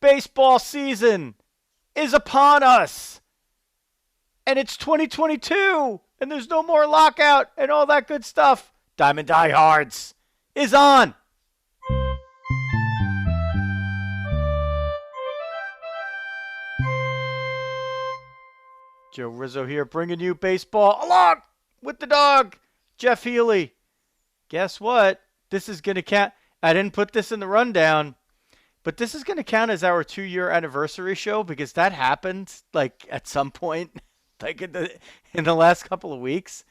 baseball season is upon us. And it's 2022. And there's no more lockout and all that good stuff. Diamond Diehards is on. Joe Rizzo here, bringing you baseball along with the dog, Jeff Healy. Guess what? This is going to count. I didn't put this in the rundown, but this is going to count as our 2-year anniversary show because that happened like at some point, like in the last couple of weeks.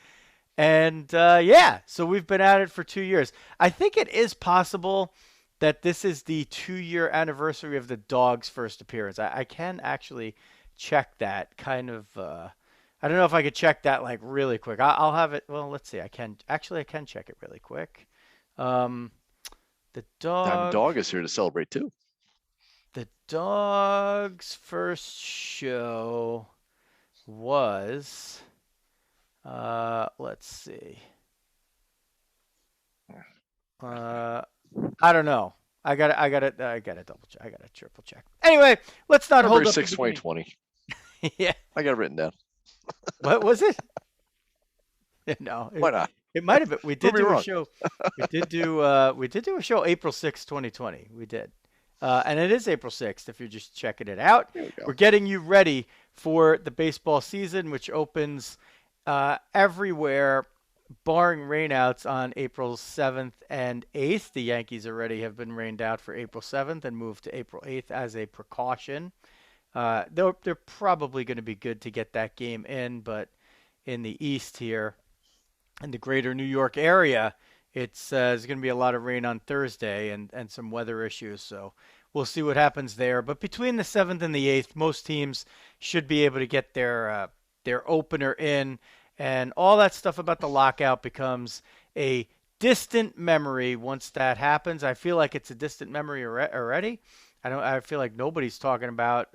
And yeah, so we've been at it for 2 years. I think it is possible that this is the 2-year anniversary of the Dawg's first appearance. I can actually check that kind of. I don't know if I could check that like really quick. I'll have it. Well, let's see. I can check it really quick. The Dawg is here to celebrate too. The Dawg's first show was. Let's see. I don't know. I got to double check. I got to triple check. Anyway, let's not hold up. 6, 2020. Yeah. I got it written down. What was it? No. Why not? It might have been. We did do a show. We did do a show April 6th, 2020. We did. And it is April 6th if you're just checking it out. We're getting you ready for the baseball season, which opens everywhere, barring rainouts on April 7th and 8th. The Yankees already have been rained out for April 7th and moved to April 8th as a precaution. They're probably going to be good to get that game in, but in the East here, in the greater New York area, it's there's going to be a lot of rain on Thursday and some weather issues, so we'll see what happens there. But between the 7th and the 8th, most teams should be able to get their opener in, and all that stuff about the lockout becomes a distant memory once that happens. I feel like it's a distant memory already. I feel like nobody's talking about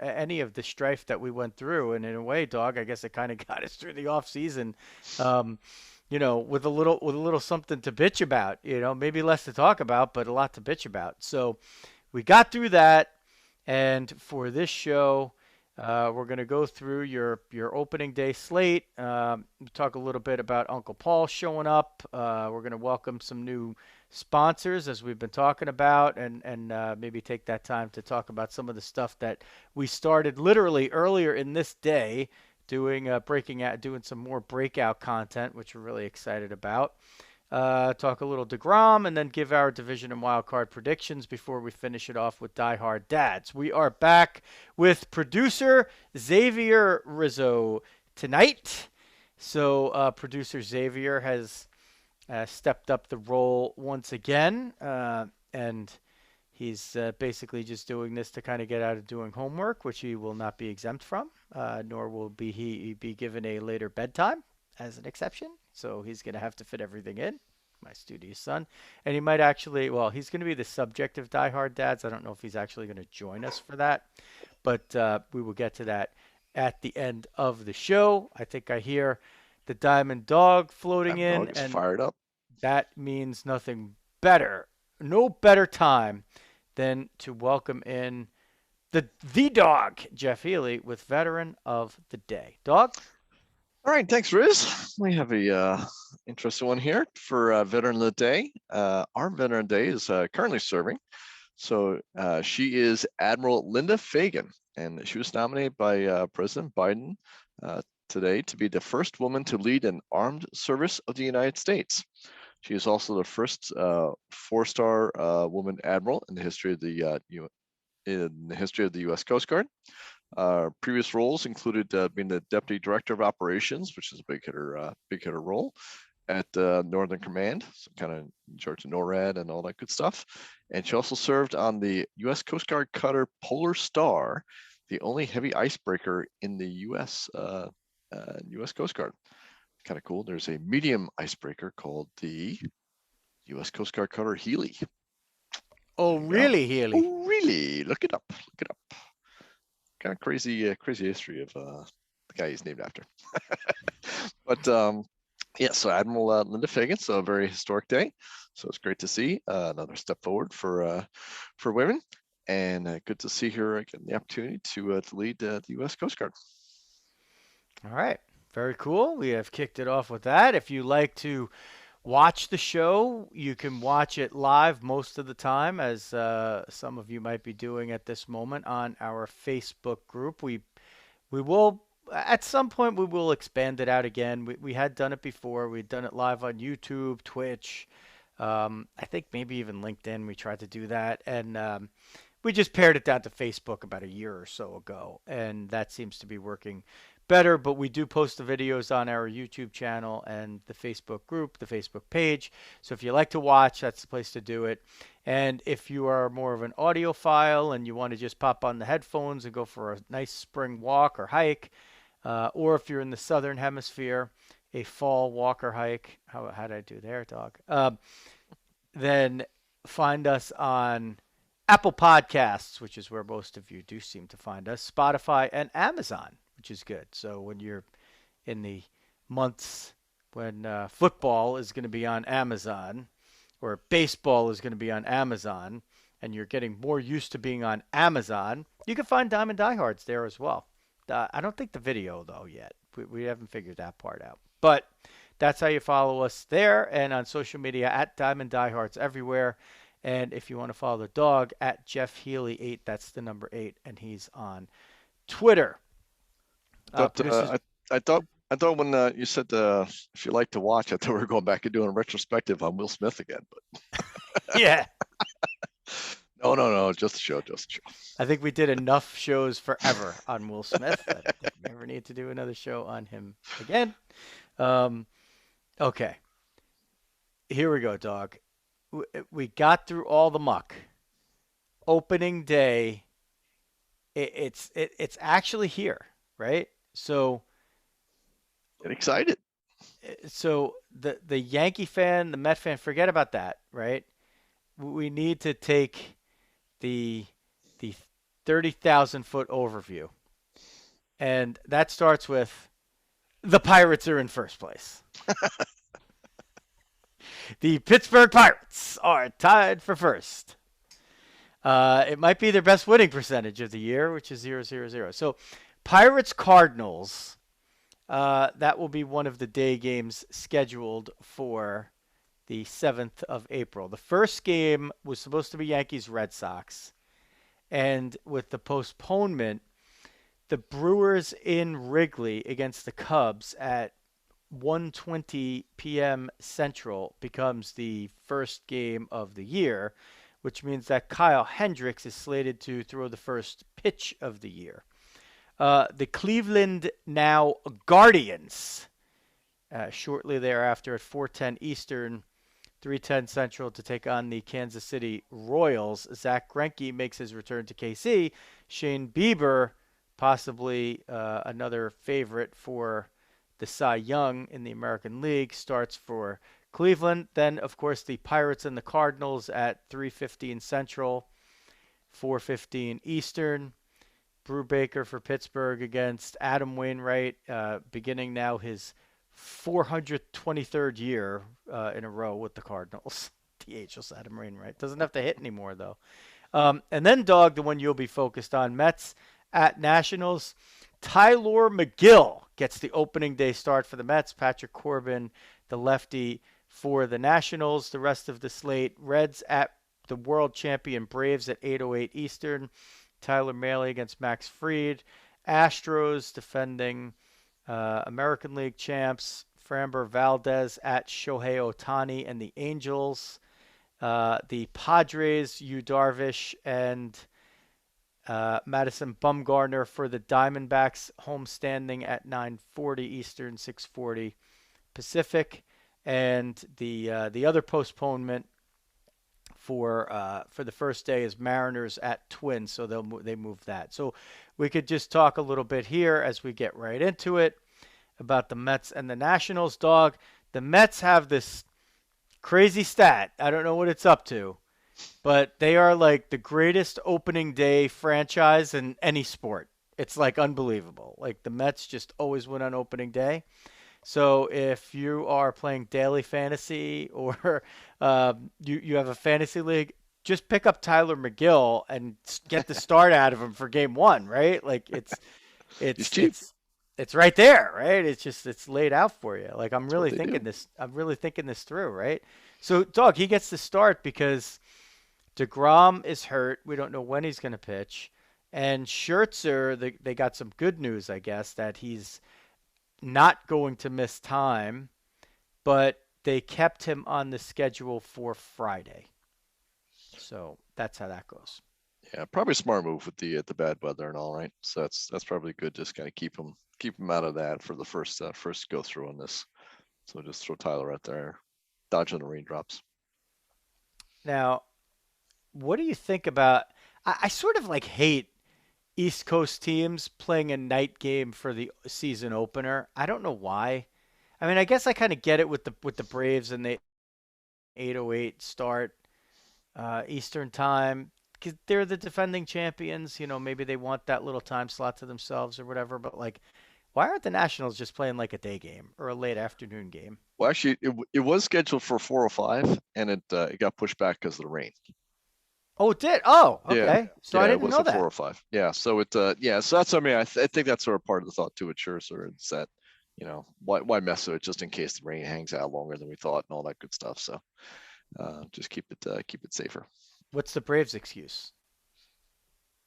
any of the strife that we went through, and in a way, Dawg, I guess it kind of got us through the off season, with a little something to bitch about. Maybe less to talk about, but a lot to bitch about. So we got through that, and for this show, we're going to go through your opening day slate. Talk a little bit about Uncle Paul showing up. We're going to welcome some new sponsors, as we've been talking about, and maybe take that time to talk about some of the stuff that we started literally earlier in this day, doing some more breakout content, which we're really excited about. Talk a little deGrom, and then give our division and wild card predictions before we finish it off with Diehard Dads. We are back with producer Xavier Rizzo tonight. So producer Xavier has stepped up the role once again, and he's basically just doing this to kind of get out of doing homework, which he will not be exempt from, nor will he be given a later bedtime as an exception. So he's going to have to fit everything in, my studious son. And he might actually, he's going to be the subject of Diehard Dads. I don't know if he's actually going to join us for that, but we will get to that at the end of the show. I think I hear the Diamond Dawg floating in, and fired up. That means nothing better, no better time than to welcome in the Dawg, Jeff Healy, with Veteran of the Day. Dawg? All right, thanks, Riz. We have a interesting one here for Veteran of the Day. Our Veteran of the Day is currently serving. So she is Admiral Linda Fagan, and she was nominated by President Biden today to be the first woman to lead an armed service of the United States. She is also the first 4-star woman admiral in the history of the U.S. Coast Guard. Previous roles included being the Deputy Director of Operations, which is a big hitter role at Northern Command, so kind of in charge of NORAD and all that good stuff. And she also served on the U.S. Coast Guard cutter Polar Star, the only heavy icebreaker in the U.S. Coast Guard. Kind of cool. There's a medium icebreaker called the U.S. Coast Guard cutter Healy. Oh, really, Healy? Oh, really? Look it up. Kind of crazy history of the guy he's named after. But so Admiral Linda Fagan. So a very historic day. So it's great to see another step forward for women. and good to see her getting the opportunity to lead the U.S. Coast Guard. All right. Very cool. We have kicked it off with that. If you like to watch the show, you can watch it live most of the time, as some of you might be doing at this moment on our Facebook group. We will at some point we will expand it out again. We had done it before. We'd done it live on YouTube, Twitch. I think maybe even LinkedIn. We tried to do that, and we just pared it down to Facebook about a year or so ago, and that seems to be working better. But we do post the videos on our YouTube channel and the Facebook group, the Facebook page. So if you like to watch, that's the place to do it. And if you are more of an audiophile and you want to just pop on the headphones and go for a nice spring walk or hike, or if you're in the southern hemisphere, a fall walk or hike. How did I do there, Dawg? Then find us on Apple Podcasts, which is where most of you do seem to find us, Spotify, and Amazon, which is good. So when you're in the months when football is going to be on Amazon or baseball is going to be on Amazon and you're getting more used to being on Amazon, you can find Diamond Diehards there as well. I don't think the video, though, yet. We haven't figured that part out. But that's how you follow us there and on social media at Diamond Diehards everywhere. And if you want to follow the dog at Jeff Healy 8, that's the number 8, and he's on Twitter. I thought when you said if you like to watch, I thought we were going back and doing a retrospective on Will Smith again. But yeah. No, just a show. I think we did enough shows forever on Will Smith. I never need to do another show on him again. Okay. Here we go, Dawg. We got through all the muck. Opening day, it's actually here, right? So get excited. So the Yankee fan, the Met fan, forget about that, right? We need to take the 30,000-foot overview. And that starts with the Pirates are in first place. The Pittsburgh Pirates are tied for first. It might be their best winning percentage of the year, which is 0-0-0. So Pirates Cardinals, that will be one of the day games scheduled for the 7th of April. The first game was supposed to be Yankees Red Sox. And with the postponement, the Brewers in Wrigley against the Cubs at 1:20 p.m. Central becomes the first game of the year, which means that Kyle Hendricks is slated to throw the first pitch of the year. The Cleveland now Guardians, shortly thereafter at 4:10 Eastern, 3:10 Central to take on the Kansas City Royals. Zach Greinke makes his return to KC. Shane Bieber, possibly another favorite for the Cy Young in the American League, starts for Cleveland. Then, of course, the Pirates and the Cardinals at 3:15 Central, 4:15 Eastern. Brubaker for Pittsburgh against Adam Wainwright, beginning now his 423rd year in a row with the Cardinals. DH's Adam Wainwright. Doesn't have to hit anymore, though. And then, Dawg, the one you'll be focused on, Mets at Nationals. Tyler McGill gets the opening day start for the Mets. Patrick Corbin, the lefty, for the Nationals. The rest of the slate, Reds at the world champion Braves at 8:08 Eastern. Tyler Mahle against Max Fried. Astros defending American League champs Framber Valdez at Shohei Ohtani and the Angels. The Padres, Yu Darvish and Madison Bumgarner for the Diamondbacks, homestanding at 9:40 Eastern, 6:40 Pacific. And the other postponement for the first day is Mariners at Twins, so they moved that. So we could just talk a little bit here as we get right into it about the Mets and the Nationals. Dawg, the Mets have this crazy stat. I don't know what it's up to, but they are like the greatest opening day franchise in any sport. It's like unbelievable. Like the Mets just always win on opening day. So if you are playing daily fantasy or you have a fantasy league, just pick up Tyler McGill and get the start out of him for game one, right? Like He's it's cheap. it's it's right there, right? It's laid out for you. Like That's what they do. I'm really thinking this through, right? So Dawg, he gets the start because deGrom is hurt. We don't know when he's going to pitch. And Scherzer, they got some good news, I guess, that he's not going to miss time, but they kept him on the schedule for Friday. So that's how that goes. Yeah, probably a smart move with the bad weather and all, right? So that's probably good. Just kind of keep him out of that for the first go through on this. So just throw Tyler out there, dodging the raindrops. Now, what do you think about? I sort of like hate East Coast teams playing a night game for the season opener. I don't know why. I mean, I guess I kind of get it with the Braves and the 8:08 start Eastern time because they're the defending champions. You know, maybe they want that little time slot to themselves or whatever. But like, why aren't the Nationals just playing like a day game or a late afternoon game? Well, actually, it was scheduled for 4:05, and it got pushed back because of the rain. Oh, it did. Oh, Yeah, okay. So I yeah, it didn't was know at that. 4:05. Yeah, so yeah, so that's, I mean, I think that's sort of part of the thought to it, Scherzer, is that, why mess with it just in case the rain hangs out longer than we thought and all that good stuff. So just keep it safer. What's the Braves' excuse?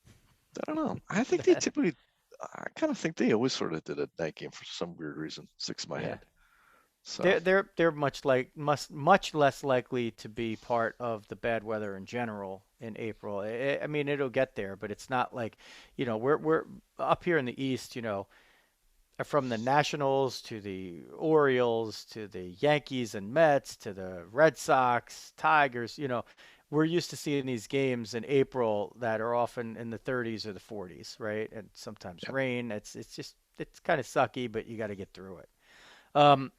I don't know. I think they typically, I kind of think they always sort of did a night game for some weird reason. Sticks in my Yeah. head. So They're much less likely to be part of the bad weather in general in April. I mean, it'll get there, but it's not like, we're up here in the East, from the Nationals to the Orioles to the Yankees and Mets to the Red Sox, Tigers, we're used to seeing these games in April that are often in the 30s or the 40s, right? And sometimes yeah, rain. It's kind of sucky, but you got to get through it. Um,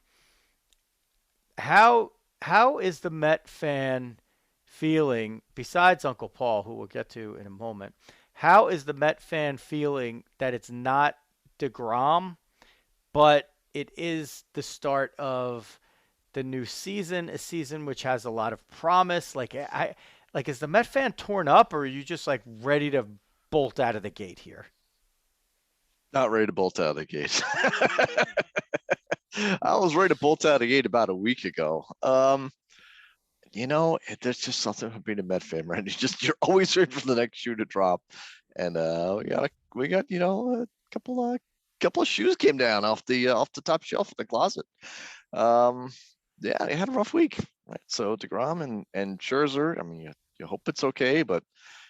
how how is the Met fan feeling besides Uncle Paul, who we'll get to in a moment? How is the Met fan feeling that it's not DeGrom, but it is the start of the new season, a season which has a lot of promise? Like is the Met fan torn up, or are you just like ready to bolt out of the gate here? not ready to bolt out of the gate. I was ready to bolt out of the gate about a week ago. There's just something about being a Met fan, right? You're always ready for the next shoe to drop, and we got a couple of shoes came down off the top shelf of the closet. Um, yeah, they had a rough week, right? So deGrom and Scherzer, I mean, you hope it's okay, but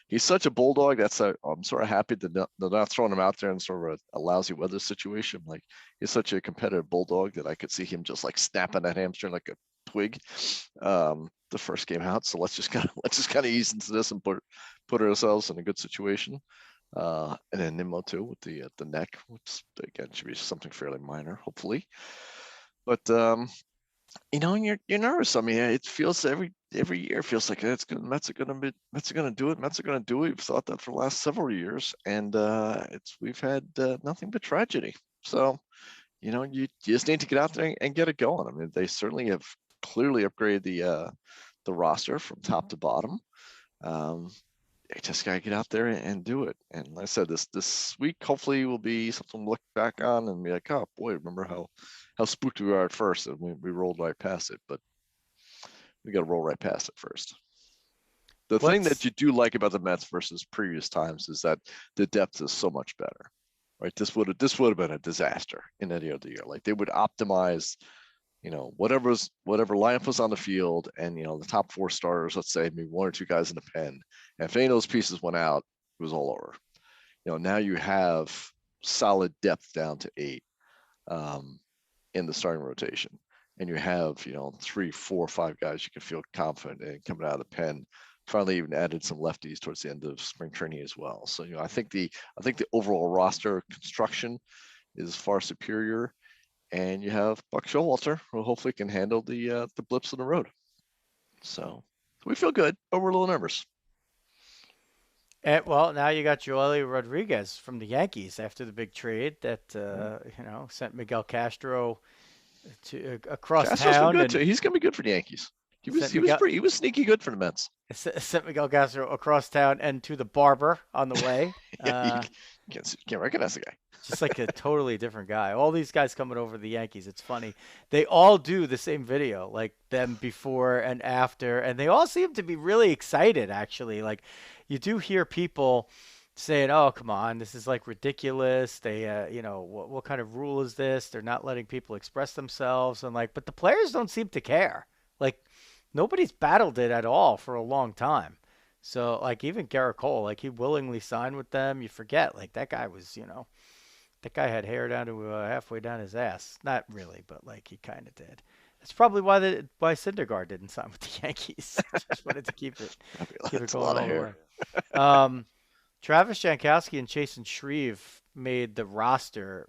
he's such a bulldog. I'm sort of happy that they're not throwing him out there in sort of a lousy weather situation. Like, he's such a competitive bulldog that I could see him just like snapping that hamstring like a twig the first game out. So let's just kind of ease into this and put ourselves in a good situation. And then Nimmo too with the neck, which again should be something fairly minor, hopefully. But you're nervous. I mean, it feels every year feels like it's good. Mets are gonna do it. Mets are gonna do it. We've thought that for the last several years, and we've had nothing but tragedy. So you just need to get out there and get it going. I mean, they certainly have clearly upgraded the roster from top to bottom. Um, they just gotta get out there and do it. And like I said, this week hopefully will be something to look back on and be like, oh boy, remember how spooked we were at first, and we rolled right past it. But we got to roll right past it first. The thing that What's you do like about the Mets versus previous times is that the depth is so much better, right? This would have been a disaster in any other year. Like, they would optimize, whatever lineup was on the field, and the top four starters, let's say maybe one or two guys in the pen, and if any of those pieces went out, it was all over. Now you have solid depth down to 8 in the starting rotation, and you have 3, 4, 5 guys you can feel confident in coming out of the pen. Finally, even added some lefties towards the end of spring training as well. So I think the overall roster construction is far superior, and you have Buck Showalter, who hopefully can handle the blips on the road. So we feel good, but we're a little nervous. well, now you got Joely Rodriguez from the Yankees after the big trade that sent Miguel Castro to across Castro's been town, good too. and He's gonna be good for the Yankees. He was sneaky good for the Mets. Sent Miguel Castro across town and to the barber on the way. Yeah, you can't recognize the guy. Just like a totally different guy. All these guys coming over the Yankees, it's funny. They all do the same video, like them before and after, and they all seem to be really excited, actually. Like, you do hear people saying, "Oh, come on, this is like ridiculous." They, what kind of rule is this? They're not letting people express themselves, and like, but the players don't seem to care. Like, nobody's battled it at all for a long time. So, like, even Garrett Cole, like, he willingly signed with them. You forget, like, that guy was, that guy had hair down to halfway down his ass. Not really, but like he kind of did. That's probably why Syndergaard didn't sign with the Yankees. Just wanted to keep it That's going a lot of all hair. the way. Travis Jankowski and Chasen Shreve made the roster,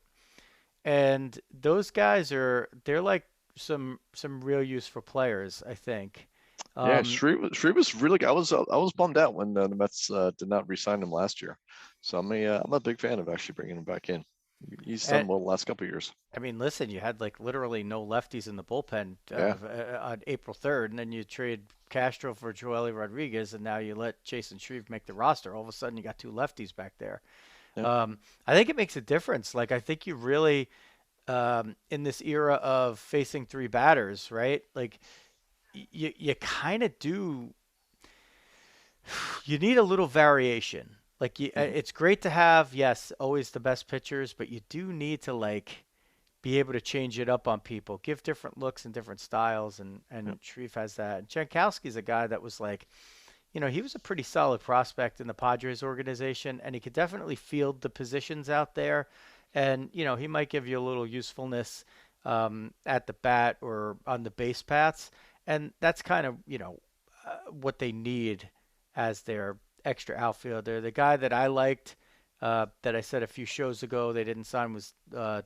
and those guys they're like some real useful players, I think. Yeah, Shreve was really good. I was bummed out when the Mets did not re-sign him last year. So I'm a big fan of actually bringing him back in. He's done well the last couple of years. I mean, listen, you had like literally no lefties in the bullpen on April 3rd, and then you trade Castro for Joely Rodriguez, and now you let Jason Shreve make the roster. All of a sudden, you got two lefties back there. Yeah. I think it makes a difference. Like, I think you really, in this era of facing three batters, right? Like, you kind of do. You need a little variation. Like, it's great to have, yes, always the best pitchers, but you do need to like be able to change it up on people, give different looks and different styles, and Shreve has that. And Jankowski's a guy that was like, he was a pretty solid prospect in the Padres organization, and he could definitely field the positions out there, and he might give you a little usefulness at the bat or on the base paths, and that's kind of what they need as their extra outfielder. The guy that I liked, that I said a few shows ago they didn't sign, was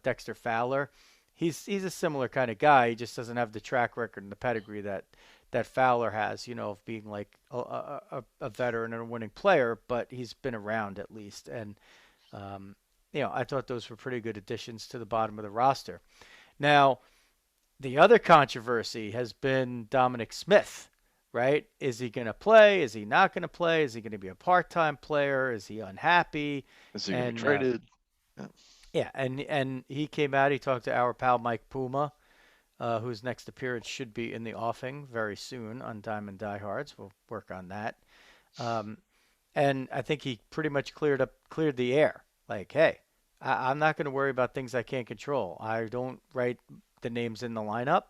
Dexter Fowler. He's a similar kind of guy. He just doesn't have the track record and the pedigree that Fowler has, of being like a veteran and a winning player, but he's been around at least. And, I thought those were pretty good additions to the bottom of the roster. Now, the other controversy has been Dominic Smith. Right? Is he going to play? Is he not going to play? Is he going to be a part-time player? Is he unhappy? Is he going to be traded? Yeah, and he came out. He talked to our pal Mike Puma, whose next appearance should be in the offing very soon on Diamond Diehards. We'll work on that. And I think he pretty much cleared the air. Like, hey, I'm not going to worry about things I can't control. I don't write the names in the lineup,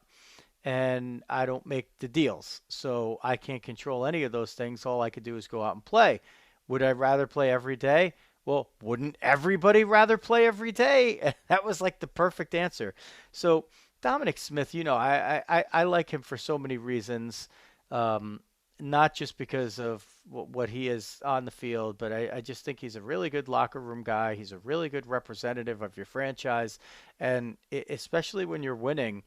and I don't make the deals. So I can't control any of those things. All I could do is go out and play. Would I rather play every day? Well, wouldn't everybody rather play every day? That was like the perfect answer. So Dominic Smith, I like him for so many reasons, not just because of what he is on the field, but I just think he's a really good locker room guy. He's a really good representative of your franchise. And especially when you're winning,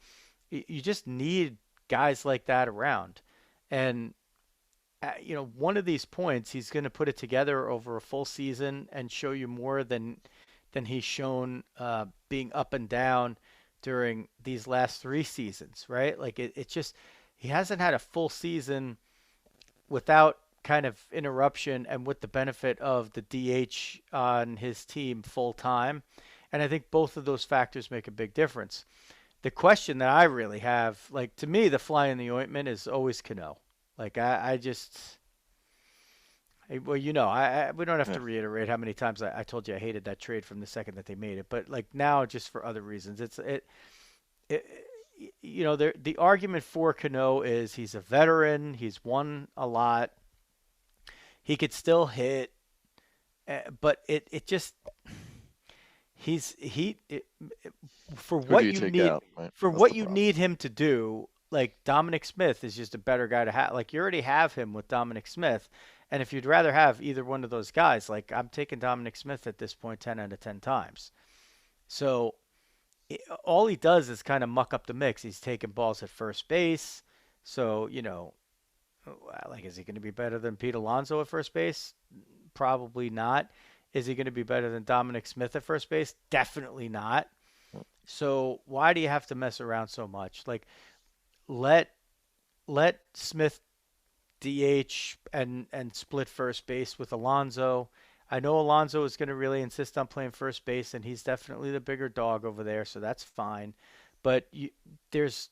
you just need guys like that around. And, one of these points, he's going to put it together over a full season and show you more than he's shown being up and down during these last 3 seasons, right? Like, it's just, he hasn't had a full season without kind of interruption and with the benefit of the DH on his team full time. And I think both of those factors make a big difference. The question that I really have, like, to me, the fly in the ointment is always Cano. Like, we don't have to reiterate how many times I told you I hated that trade from the second that they made it. But like now, just for other reasons, the argument for Cano is he's a veteran, he's won a lot, he could still hit, but it just. For what you need, right? For what you need him to do, like Dominic Smith is just a better guy to have. Like, you already have him with Dominic Smith, and if you'd rather have either one of those guys, like, I'm taking Dominic Smith at this point 10 out of 10 times. So all he does is kind of muck up the mix. He's taking balls at first base, so like, is he going to be better than Pete Alonso at first base? Probably not. Is he going to be better than Dominic Smith at first base? Definitely not. So why do you have to mess around so much? Like, let let Smith DH and split first base with Alonso. I know Alonso is going to really insist on playing first base, and he's definitely the bigger dog over there, so that's fine. But there's,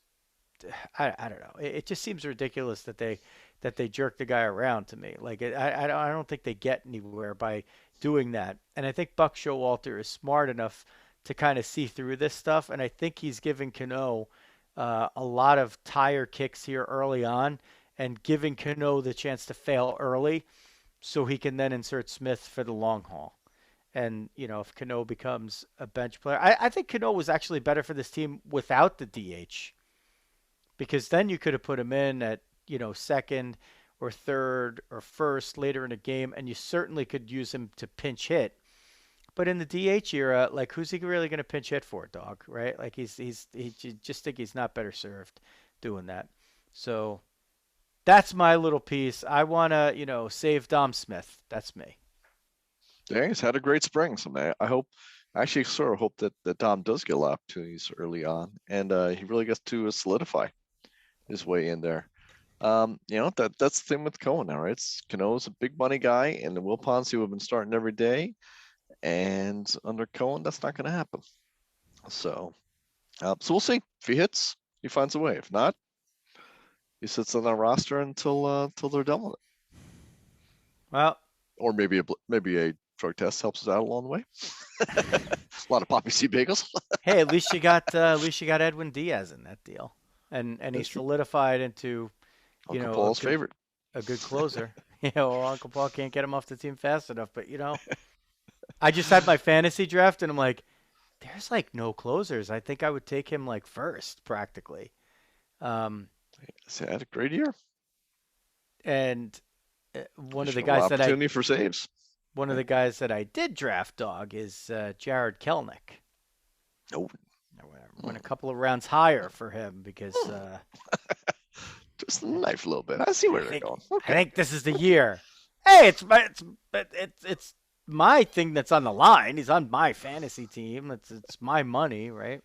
I don't know. It just seems ridiculous that they jerk the guy around to me. Like I don't think they get anywhere by doing that. And I think Buck Showalter is smart enough to kind of see through this stuff, and I think he's giving Cano a lot of tire kicks here early on, and giving Cano the chance to fail early, so he can then insert Smith for the long haul. And if Cano becomes a bench player, I think Cano was actually better for this team without the DH, because then you could have put him in at second or third or first later in a game, and you certainly could use him to pinch hit. But in the DH era, like, who's he really going to pinch hit for, Dawg? Right? Like, he just think he's not better served doing that. So that's my little piece. I want to save Dom Smith. That's me. Yeah, he's had a great spring. So I hope, actually, sort of hope that Dom does get a lot of opportunities early on, and he really gets to solidify his way in there. That's the thing with Cohen now, right? Cano's a big money guy, and the Will Ponce who have been starting every day, and under Cohen, that's not going to happen. So we'll see. If he hits, he finds a way. If not, he sits on that roster until they're done with it. Well, or maybe a drug test helps us out along the way. A lot of poppy seed bagels. Hey, at least you got Edwin Diaz in that deal, and he's solidified into Uncle Paul's favorite, a good closer. Uncle Paul can't get him off the team fast enough, but I just had my fantasy draft, and I'm like, there's like no closers. I think I would take him like first, practically. He had a great year. And one of the guys that opportunity for saves. One of the guys that I did draft, Dawg, is Jared Kelenic. Oh, I went a couple of rounds higher for him because just a knife a little bit. I see where they're going. Okay. I think this is the year. Hey, it's my thing that's on the line. He's on my fantasy team. It's my money, right?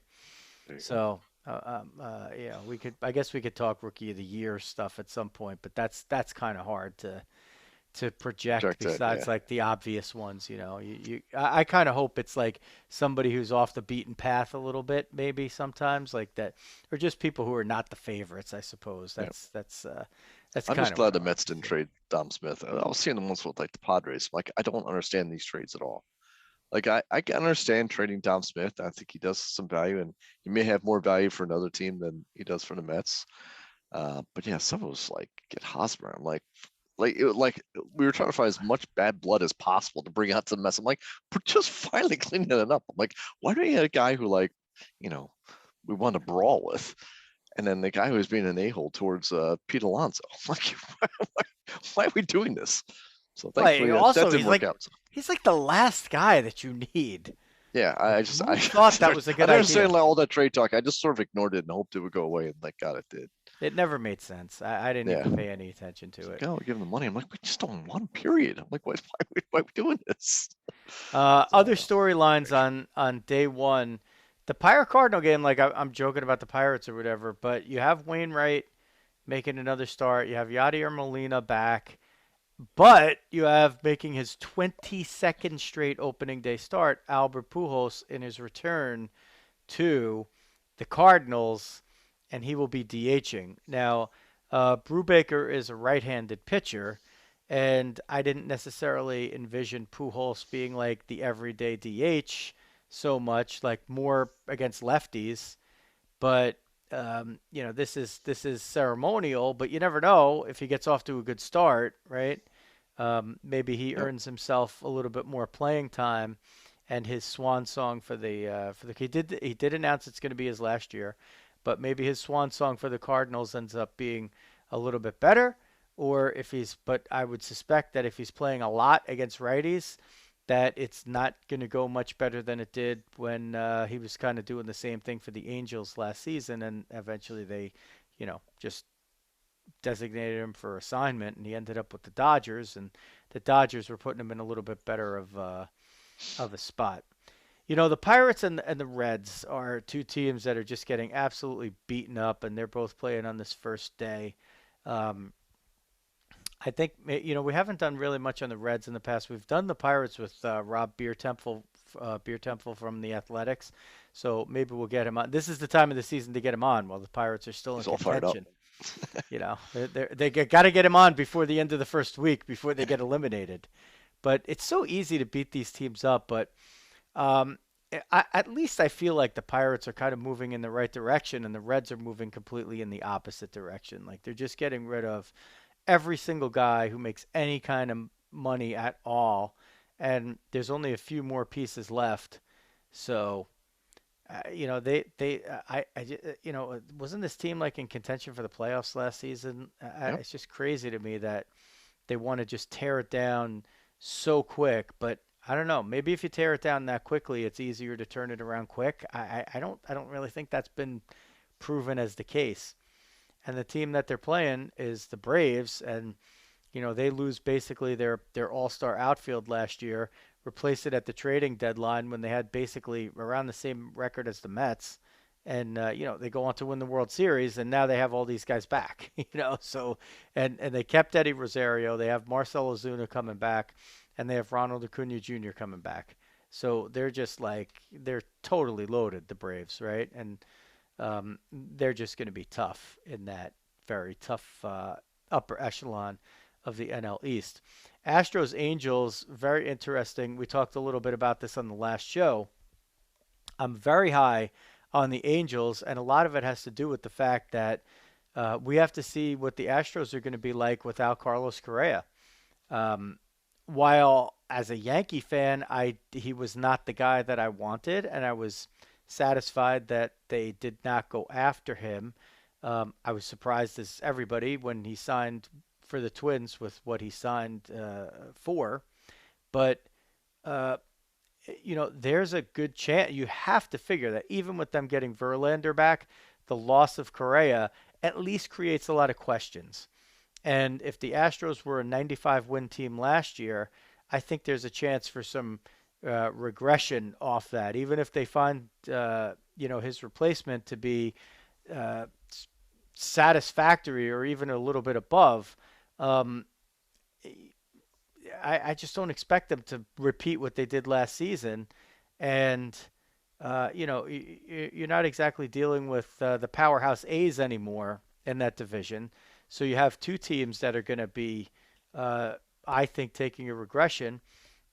So I guess we could talk rookie of the year stuff at some point, but that's kind of hard to project besides like the obvious ones. I kind of hope it's like somebody who's off the beaten path a little bit, maybe sometimes like that, or just people who are not the favorites. I suppose that's I'm just glad the Mets didn't trade Dom Smith. I was seeing the ones with like the Padres. Like, I don't understand these trades at all. Like, I can understand trading Dom Smith. I think he does some value, and he may have more value for another team than he does for the Mets. But yeah, some of us like get Hosmer. I'm like we were trying to find as much bad blood as possible to bring out to the Mets. I'm like, we're just finally cleaning it up. I'm like, why do we have a guy who we want to brawl with? And then the guy who was being an a-hole towards Pete Alonso. I'm like, why are we doing this? So thankfully, that didn't work out. He's like the last guy that you need. Yeah, I thought that was a good idea. I understand all that trade talk. I just sort of ignored it and hoped it would go away, and thank God it did. It never made sense. I didn't even pay any attention to it. We'll give him the money. I'm like, we just don't want him, period. I'm like, why are we doing this? Other storylines on day one. The Pirate Cardinal game, like I'm joking about the Pirates or whatever, but you have Wainwright making another start. You have Yadier Molina back. But you have making his 22nd straight opening day start, Albert Pujols, in his return to the Cardinals, and he will be DHing. Now, Brubaker is a right-handed pitcher, and I didn't necessarily envision Pujols being like the everyday DH so much, like more against lefties. But this is ceremonial, but you never know if he gets off to a good start, right? Maybe he earns himself a little bit more playing time, and his swan song for the he did announce it's going to be his last year, but maybe his swan song for the Cardinals ends up being a little bit better, but I would suspect that if he's playing a lot against righties, that it's not going to go much better than it did when he was kind of doing the same thing for the Angels last season, and eventually they, just designated him for assignment, and he ended up with the Dodgers, and the Dodgers were putting him in a little bit better of a spot. The Pirates and the Reds are two teams that are just getting absolutely beaten up, and they're both playing on this first day. Um, I think we haven't done really much on the Reds in the past. We've done the Pirates with Rob Beer Temple from the Athletics, so maybe we'll get him on. This is the time of the season to get him on while the Pirates are still in He's all fired up. contention. They got to get him on before the end of the first week before they get eliminated. But it's so easy to beat these teams up. But um, at least I feel like the Pirates are kind of moving in the right direction, and the Reds are moving completely in the opposite direction. Like they're just getting rid of every single guy who makes any kind of money at all, and there's only a few more pieces left. So, wasn't this team like in contention for the playoffs last season? Yep. It's just crazy to me that they want to just tear it down so quick. But I don't know. Maybe if you tear it down that quickly, it's easier to turn it around quick. I don't really think that's been proven as the case. And the team that they're playing is the Braves, and they lose basically their all-star outfield last year, replaced it at the trading deadline when they had basically around the same record as the Mets, and they go on to win the World Series, and now they have all these guys back, so and they kept Eddie Rosario, they have Marcell Ozuna coming back, and they have Ronald Acuna Jr. coming back. So they're just like they're totally loaded, the Braves, right? And they're just going to be tough in that very tough upper echelon of the NL East. Astros Angels, very interesting. We talked a little bit about this on the last show. I'm very high on the Angels, and a lot of it has to do with the fact that we have to see what the Astros are going to be like without Carlos Correa. Um, while as a Yankee fan, he was not the guy that I wanted, and I was satisfied that they did not go after him. I was surprised as everybody when he signed for the Twins with what he signed for, but uh, there's a good chance. You have to figure that even with them getting Verlander back, the loss of Correa at least creates a lot of questions. And if the Astros were a 95 win team last year, I think there's a chance for some regression off that. Even if they find his replacement to be uh, satisfactory or even a little bit above, um, I just don't expect them to repeat what they did last season. And you're not exactly dealing with the powerhouse A's anymore in that division. So you have two teams that are going to be, I think, taking a regression.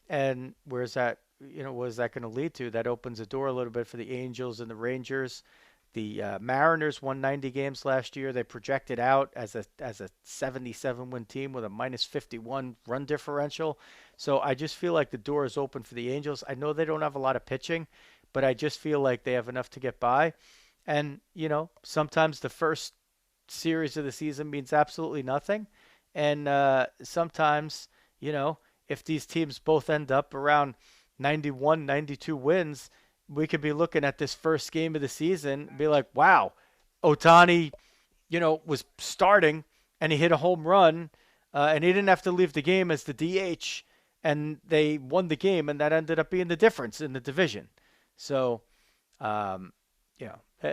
And what is that going to lead to? That opens the door a little bit for the Angels and the Rangers. The Mariners won 90 games last year. They projected out as a 77 win team with a minus 51 run differential. So I just feel like the door is open for the Angels. I know they don't have a lot of pitching, but I just feel like they have enough to get by. And sometimes the first series of the season means absolutely nothing, and sometimes if these teams both end up around 91, 92 wins, we could be looking at this first game of the season and be like, wow, Otani, was starting and he hit a home run and he didn't have to leave the game as the DH and they won the game and that ended up being the difference in the division. So, um,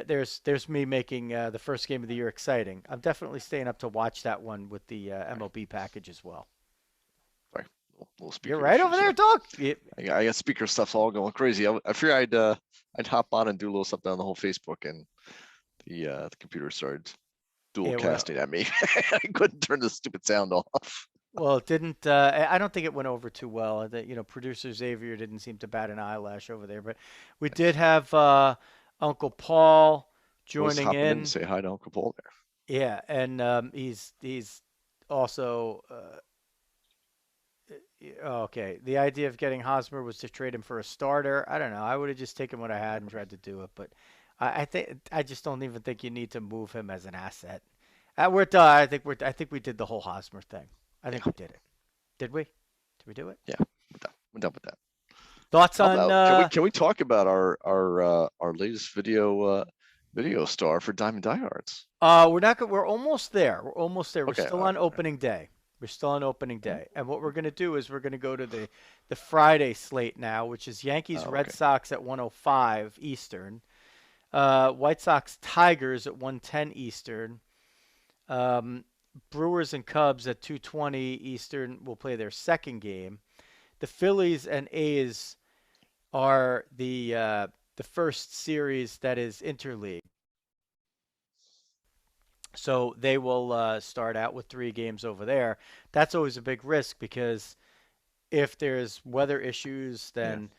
there's me making the first game of the year exciting. I'm definitely staying up to watch that one with the MLB package as well. Sorry, little speaker You're right over there, Dawg. I got speaker stuff's all going crazy. I figured I'd hop on and do a little something on the whole Facebook, and the computer started dual casting at me. I couldn't turn the stupid sound off. Well, it didn't. I don't think it went over too well. Producer Xavier didn't seem to bat an eyelash over there, but we did have Uncle Paul joining in. Say hi to Uncle Paul there. Yeah, and he's also okay. The idea of getting Hosmer was to trade him for a starter. I don't know. I would have just taken what I had and tried to do it, but I think I just don't even think you need to move him as an asset. We're done. I think we did the whole Hosmer thing. I think we did it. Did we? Did we do it? Yeah, we're done with that. Thoughts on? Can we talk about our latest video star for Diamond Diehards? We're not. We're almost there. We're almost there. We're Okay, still on opening day. We're still on opening day. And what we're going to do is we're going to go to the Friday slate now, which is Yankees Red Sox at 105 Eastern, White Sox Tigers at 110 Eastern, Brewers and Cubs at 2:20 Eastern will play their second game. The Phillies and A's are the first series that is interleague. So they will start out with 3 games over there. That's always a big risk because if there's weather issues, Yeah, then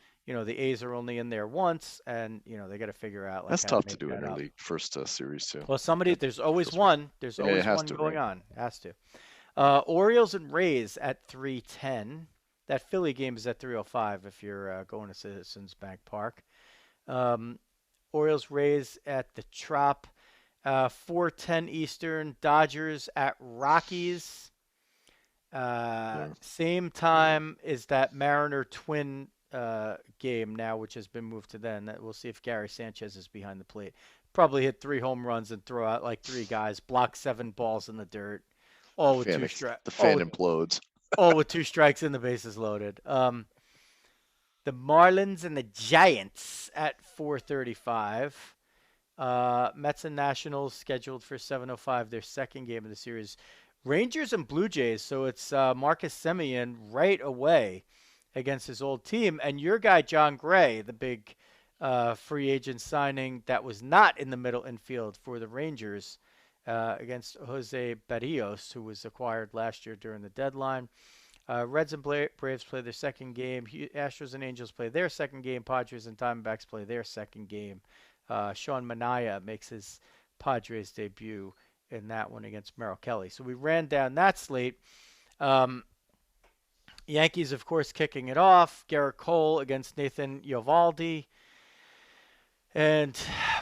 the A's are only in there once, and they got to figure out like that's how to tough to make do that up. interleague first series too. Well, That there's always feels weird. one. There's Yeah, it always has one to, going right? on. Has to. Orioles and Rays at 3:10. That Philly game is at 3:05 if you're going to Citizens Bank Park. Um, Orioles Rays at the Trop. 4:10 Eastern. Dodgers at Rockies. Yeah, Same yeah. time is that Mariner Twin game now, which has been moved to then. We'll see if Gary Sanchez is behind the plate. Probably hit 3 home runs and throw out like 3 guys, block 7 balls in the dirt, all with two strikes, The fan implodes. all with 2 strikes and the bases loaded. The Marlins and the Giants at 4:35. Mets and Nationals scheduled for 7:05, their second game of the series. Rangers and Blue Jays, so it's Marcus Semien right away against his old team. And your guy, John Gray, the big free agent signing that was not in the middle infield for the Rangers against Jose Barrios, who was acquired last year during the deadline. Reds and Braves play their second game. Astros and Angels play their second game. Padres and Diamondbacks play their second game. Sean Manaea makes his Padres debut in that one against Merrill Kelly. So we ran down that slate. Um, Yankees, of course, kicking it off. Garrett Cole against Nathan Eovaldi. And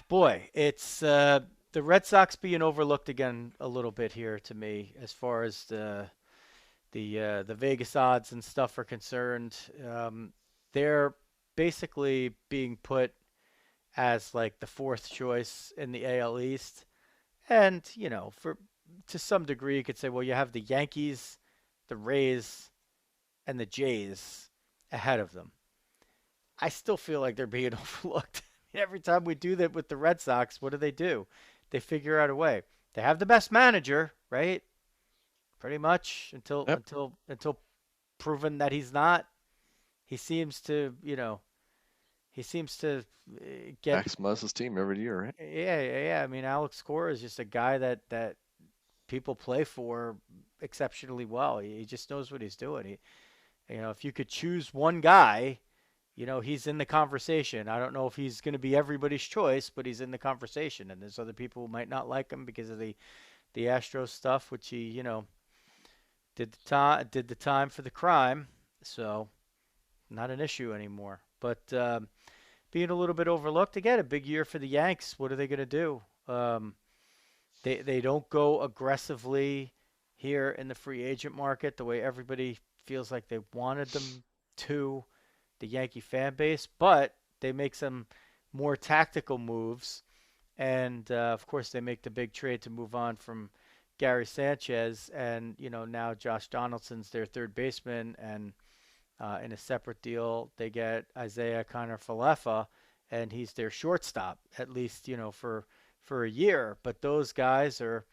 boy, it's the Red Sox being overlooked again a little bit here to me as far as the Vegas odds and stuff are concerned. They're basically being put as like the fourth choice in the AL East. And, for to some degree you could say, well, you have the Yankees, the Rays, and the Jays ahead of them. I still feel like they're being overlooked. Every time we do that with the Red Sox, what do? They figure out a way. They have the best manager, right? Pretty much until Yep. until proven that he's not. He seems to, he seems to get Maximize his team every year, right? yeah. I mean, Alex Cora is just a guy that people play for exceptionally well. He just knows what he's doing. If you could choose one guy, he's in the conversation. I don't know if he's going to be everybody's choice, but he's in the conversation. And there's other people who might not like him because of the Astros stuff, which he, did the time for the crime. So not an issue anymore. But being a little bit overlooked again, a big year for the Yanks. What are they going to do? They don't go aggressively here in the free agent market the way everybody feels like they wanted them to, the Yankee fan base, but they make some more tactical moves. And of course, they make the big trade to move on from Gary Sanchez, and now Josh Donaldson's their third baseman, and in a separate deal they get Isaiah Kiner-Falefa, and he's their shortstop at least for a year. But those guys are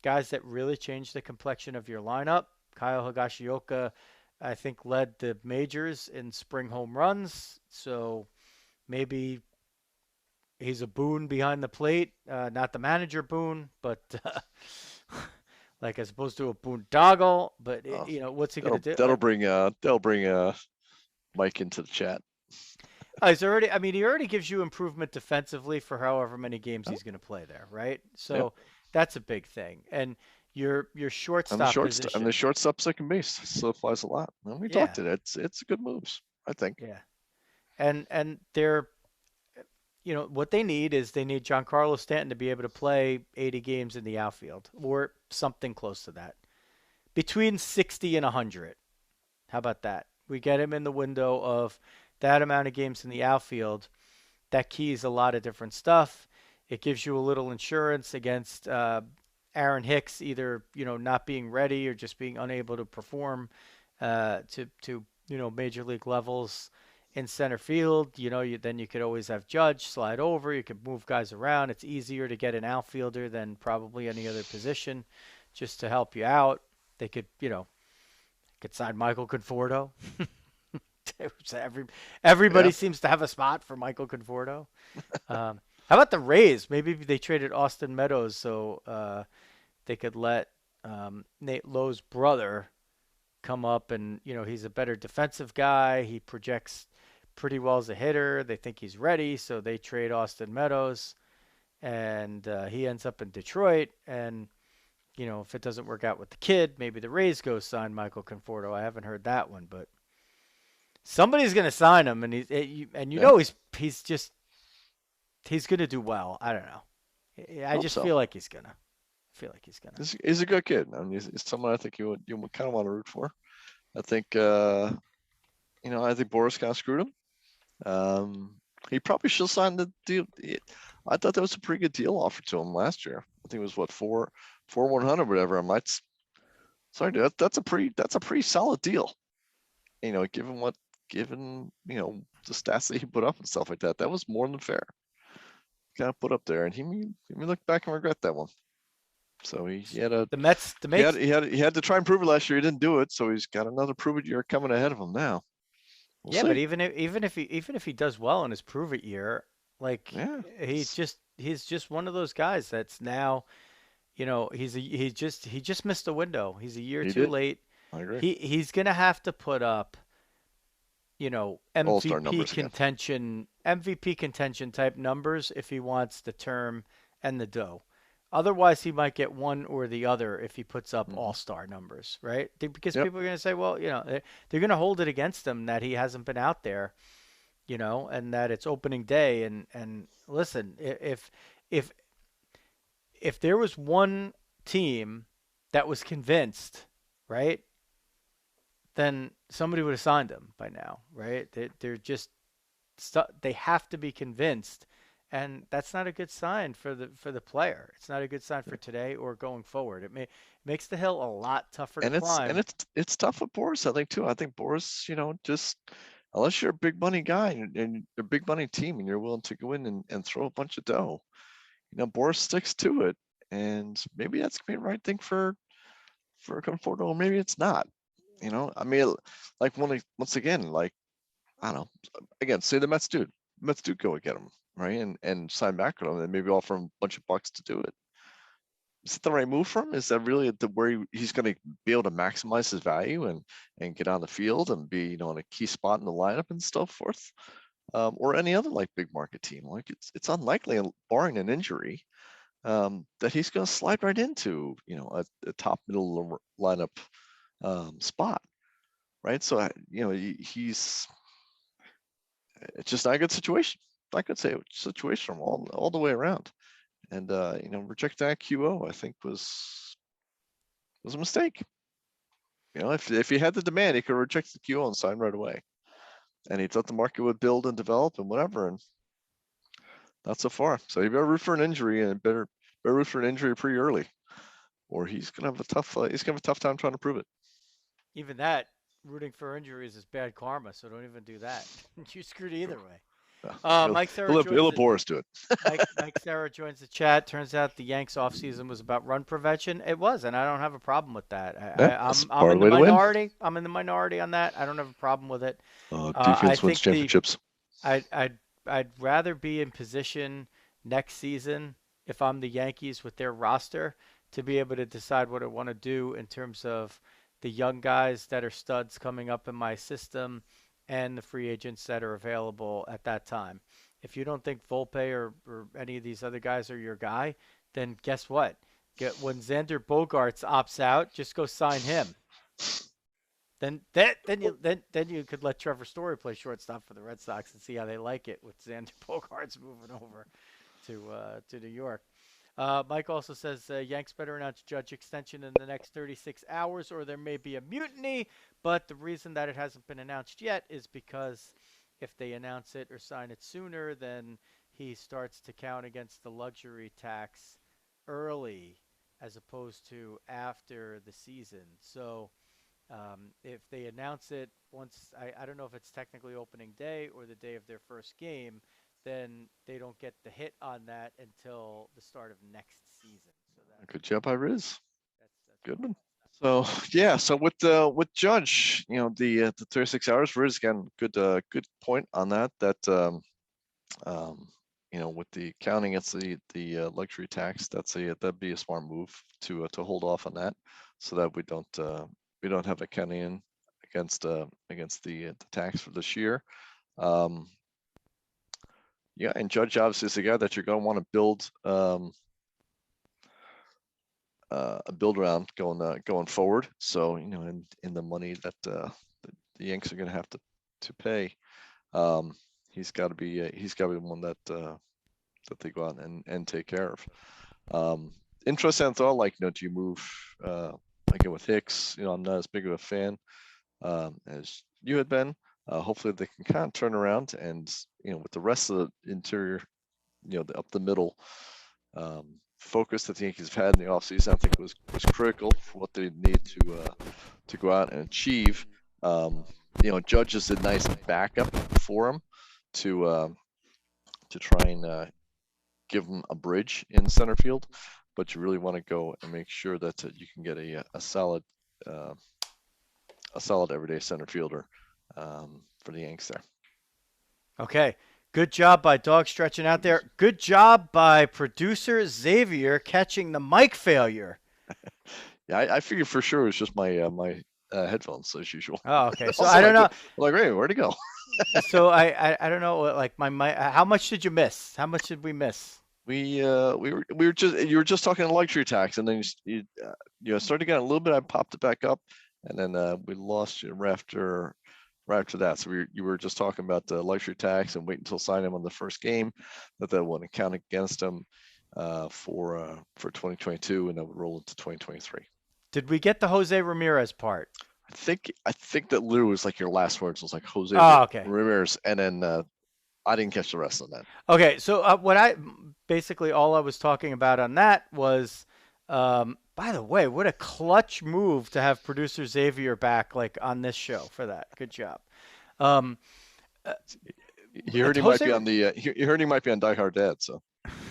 guys that really change the complexion of your lineup. Kyle Higashioka, I think, led the majors in spring home runs, so maybe he's a boon behind the plate, not the manager boon, but like as opposed to a boondoggle. But Oh, what's he gonna do? that'll bring Mike into the chat. He's already. I mean, he already gives you improvement defensively for however many games Oh, he's gonna play there, right? yep. So that's a big thing. And your shortstop And the position, shortstop second base solidifies a lot. And we yeah, talked it. It's good moves, I think. yeah, and they're what they need is they need Giancarlo Stanton to be able to play 80 games in the outfield or something close to that. Between 60 and 100. How about that? We get him in the window of that amount of games in the outfield. That keys a lot of different stuff. It gives you a little insurance against Aaron Hicks either not being ready or just being unable to perform to major league levels in center field. Then you could always have Judge slide over. You could move guys around. It's easier to get an outfielder than probably any other position just to help you out. They could, could sign Michael Conforto. Everybody Yeah. seems to have a spot for Michael Conforto. How about the Rays? Maybe they traded Austin Meadows so they could let Nate Lowe's brother come up, and he's a better defensive guy. He projects pretty well as a hitter. They think he's ready, so they trade Austin Meadows, and he ends up in Detroit. And if it doesn't work out with the kid, maybe the Rays go sign Michael Conforto. I haven't heard that one, but somebody's going to sign him, and he's going to do well. I don't know. I just feel like he's going to. He's a good kid. I mean, he's someone I think you would kind of want to root for. I think I think Boris kind of screwed him. He probably should sign the deal. I thought that was a pretty good deal offered to him last year. I think it was 4,100 whatever. I'm like, sorry, dude, that's a pretty solid deal. Given the stats that he put up and stuff like that, that was more than fair. Kind of put up there, and he may look back and regret that one. So he had the Mets. He had to try and prove it last year. He didn't do it, so he's got another prove it year coming ahead of him now. We'll see. But even if he does well in his prove it year, he's just one of those guys that's now, he just missed a window. He's a year too late. I agree. He's gonna have to put up, MVP contention type numbers if he wants the term and the dough. Otherwise, he might get one or the other if he puts up all-star numbers, right? Because people are going to say, well, they're going to hold it against him that he hasn't been out there, and that it's opening day. And listen, if there was one team that was convinced, right, then somebody would have signed him by now, right? They're just they have to be convinced. And that's not a good sign for the player. It's not a good sign for today or going forward. It makes the hill a lot tougher to climb. And it's tough with Boris, I think, too. I think Boris, just unless you're a big money guy and a big money team and you're willing to go in and throw a bunch of dough, Boris sticks to it. And maybe that's gonna be the right thing for Conforto, or maybe it's not. I mean, once again, I don't know. Again, say the Mets do go and get him, right? And sign back with him, and maybe offer him a bunch of bucks to do it. Is it the right move for him? Is that really where he's going to be able to maximize his value and get on the field and be in a key spot in the lineup and so forth? Or any other big market team? It's unlikely, barring an injury, that he's going to slide right into a top middle lineup spot, right? So he's it's just not a good situation. I could say situation all the way around, and rejecting that QO I think was a mistake. If he had the demand, he could reject the QO and sign right away, and he thought the market would build and develop and whatever, and not so far. So you better root for an injury, and better root for an injury pretty early, or he's gonna have a tough time trying to prove it. Even that, rooting for injuries is bad karma, so don't even do that. You screwed either way. Mike Sarah Boris do it. Mike Sarah joins the chat. Turns out the Yanks offseason was about run prevention. It was, and I don't have a problem with that. I'm in the minority. I'm in the minority on that. I don't have a problem with it. Defense wins championships. I'd rather be in position next season if I'm the Yankees with their roster to be able to decide what I want to do in terms of the young guys that are studs coming up in my system and the free agents that are available at that time. If you don't think Volpe or any of these other guys are your guy, then guess what? When Xander Bogaerts opts out, just go sign him. Then you could let Trevor Story play shortstop for the Red Sox and see how they like it with Xander Bogaerts moving over to New York. Mike also says Yanks better announce Judge extension in the next 36 hours or there may be a mutiny. But the reason that it hasn't been announced yet is because if they announce it or sign it sooner, then he starts to count against the luxury tax early as opposed to after the season. So if they announce it once, I don't know if it's technically opening day or the day of their first game, then they don't get the hit on that until the start of next season. So good job by Riz. Good one. So yeah, so with Judge, the 36 hours, Riz again, good point on that. With the counting, it's the luxury tax. That'd be a smart move to hold off on that, so that we don't have a counting in against the tax for this year. Yeah, and Judge obviously is the guy that you're going to want to build a build around going forward. So in the money that the Yanks are going to have to pay, he's got to be the one that they go out and take care of. Interesting thought, like, do you move again with Hicks? I'm not as big of a fan as you had been. Hopefully they can kind of turn around and with the rest of the interior, up the middle focus that the Yankees have had in the offseason, I think was critical for what they need to go out and achieve. Judge is a nice backup for him to try and give him a bridge in center field, but you really want to go and make sure that you can get a solid everyday center fielder for the Yanks there. Okay. Good job by Dawg stretching out there. Good job by producer Xavier catching the mic failure. Yeah, I figured for sure it was just my headphones as usual. Oh, okay. So I don't know. Like, hey, where'd it go? So I don't know. Like my mic. How much did you miss? How much did we miss? We were just you were just talking luxury tax, and then you started getting a little bit. I popped it back up, and then we lost you right after that. So you were just talking about the luxury tax and wait until sign him on the first game, that wouldn't count against him for 2022, and that would roll into 2023. Did we get the Jose Ramirez part? I think that literally was like your last words was like Jose Ramirez, and then I didn't catch the rest of that. Okay, so all I was talking about on that was, by the way, what a clutch move to have producer Xavier back, like on this show for that. Good job. He heard he might be on Diehard Dad, so.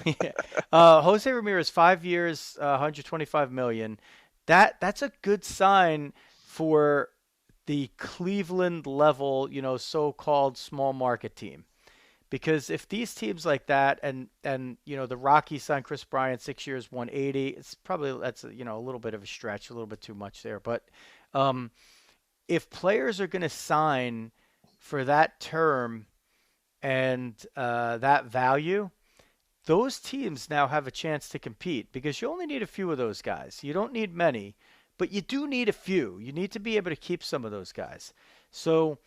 Yeah. Jose Ramirez, 5 years, 125 million. That's a good sign for the Cleveland level, so-called small market team. Because if these teams like that, and the Rockies signed Chris Bryant 6 years, 180, it's probably that's a little bit of a stretch, a little bit too much there. But if players are going to sign for that term and that value, those teams now have a chance to compete because you only need a few of those guys. You don't need many, but you do need a few. You need to be able to keep some of those guys. So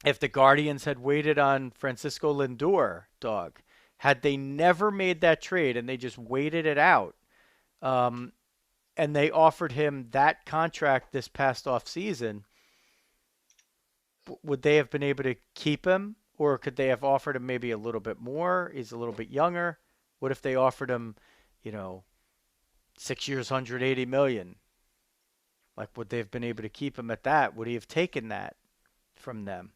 if the Guardians had waited on Francisco Lindor, Dawg, had they never made that trade and they just waited it out, and they offered him that contract this past off season, would they have been able to keep him? Or could they have offered him maybe a little bit more? He's a little bit younger. What if they offered him, 6 years, 180 million? Like, would they have been able to keep him at that? Would he have taken that from them?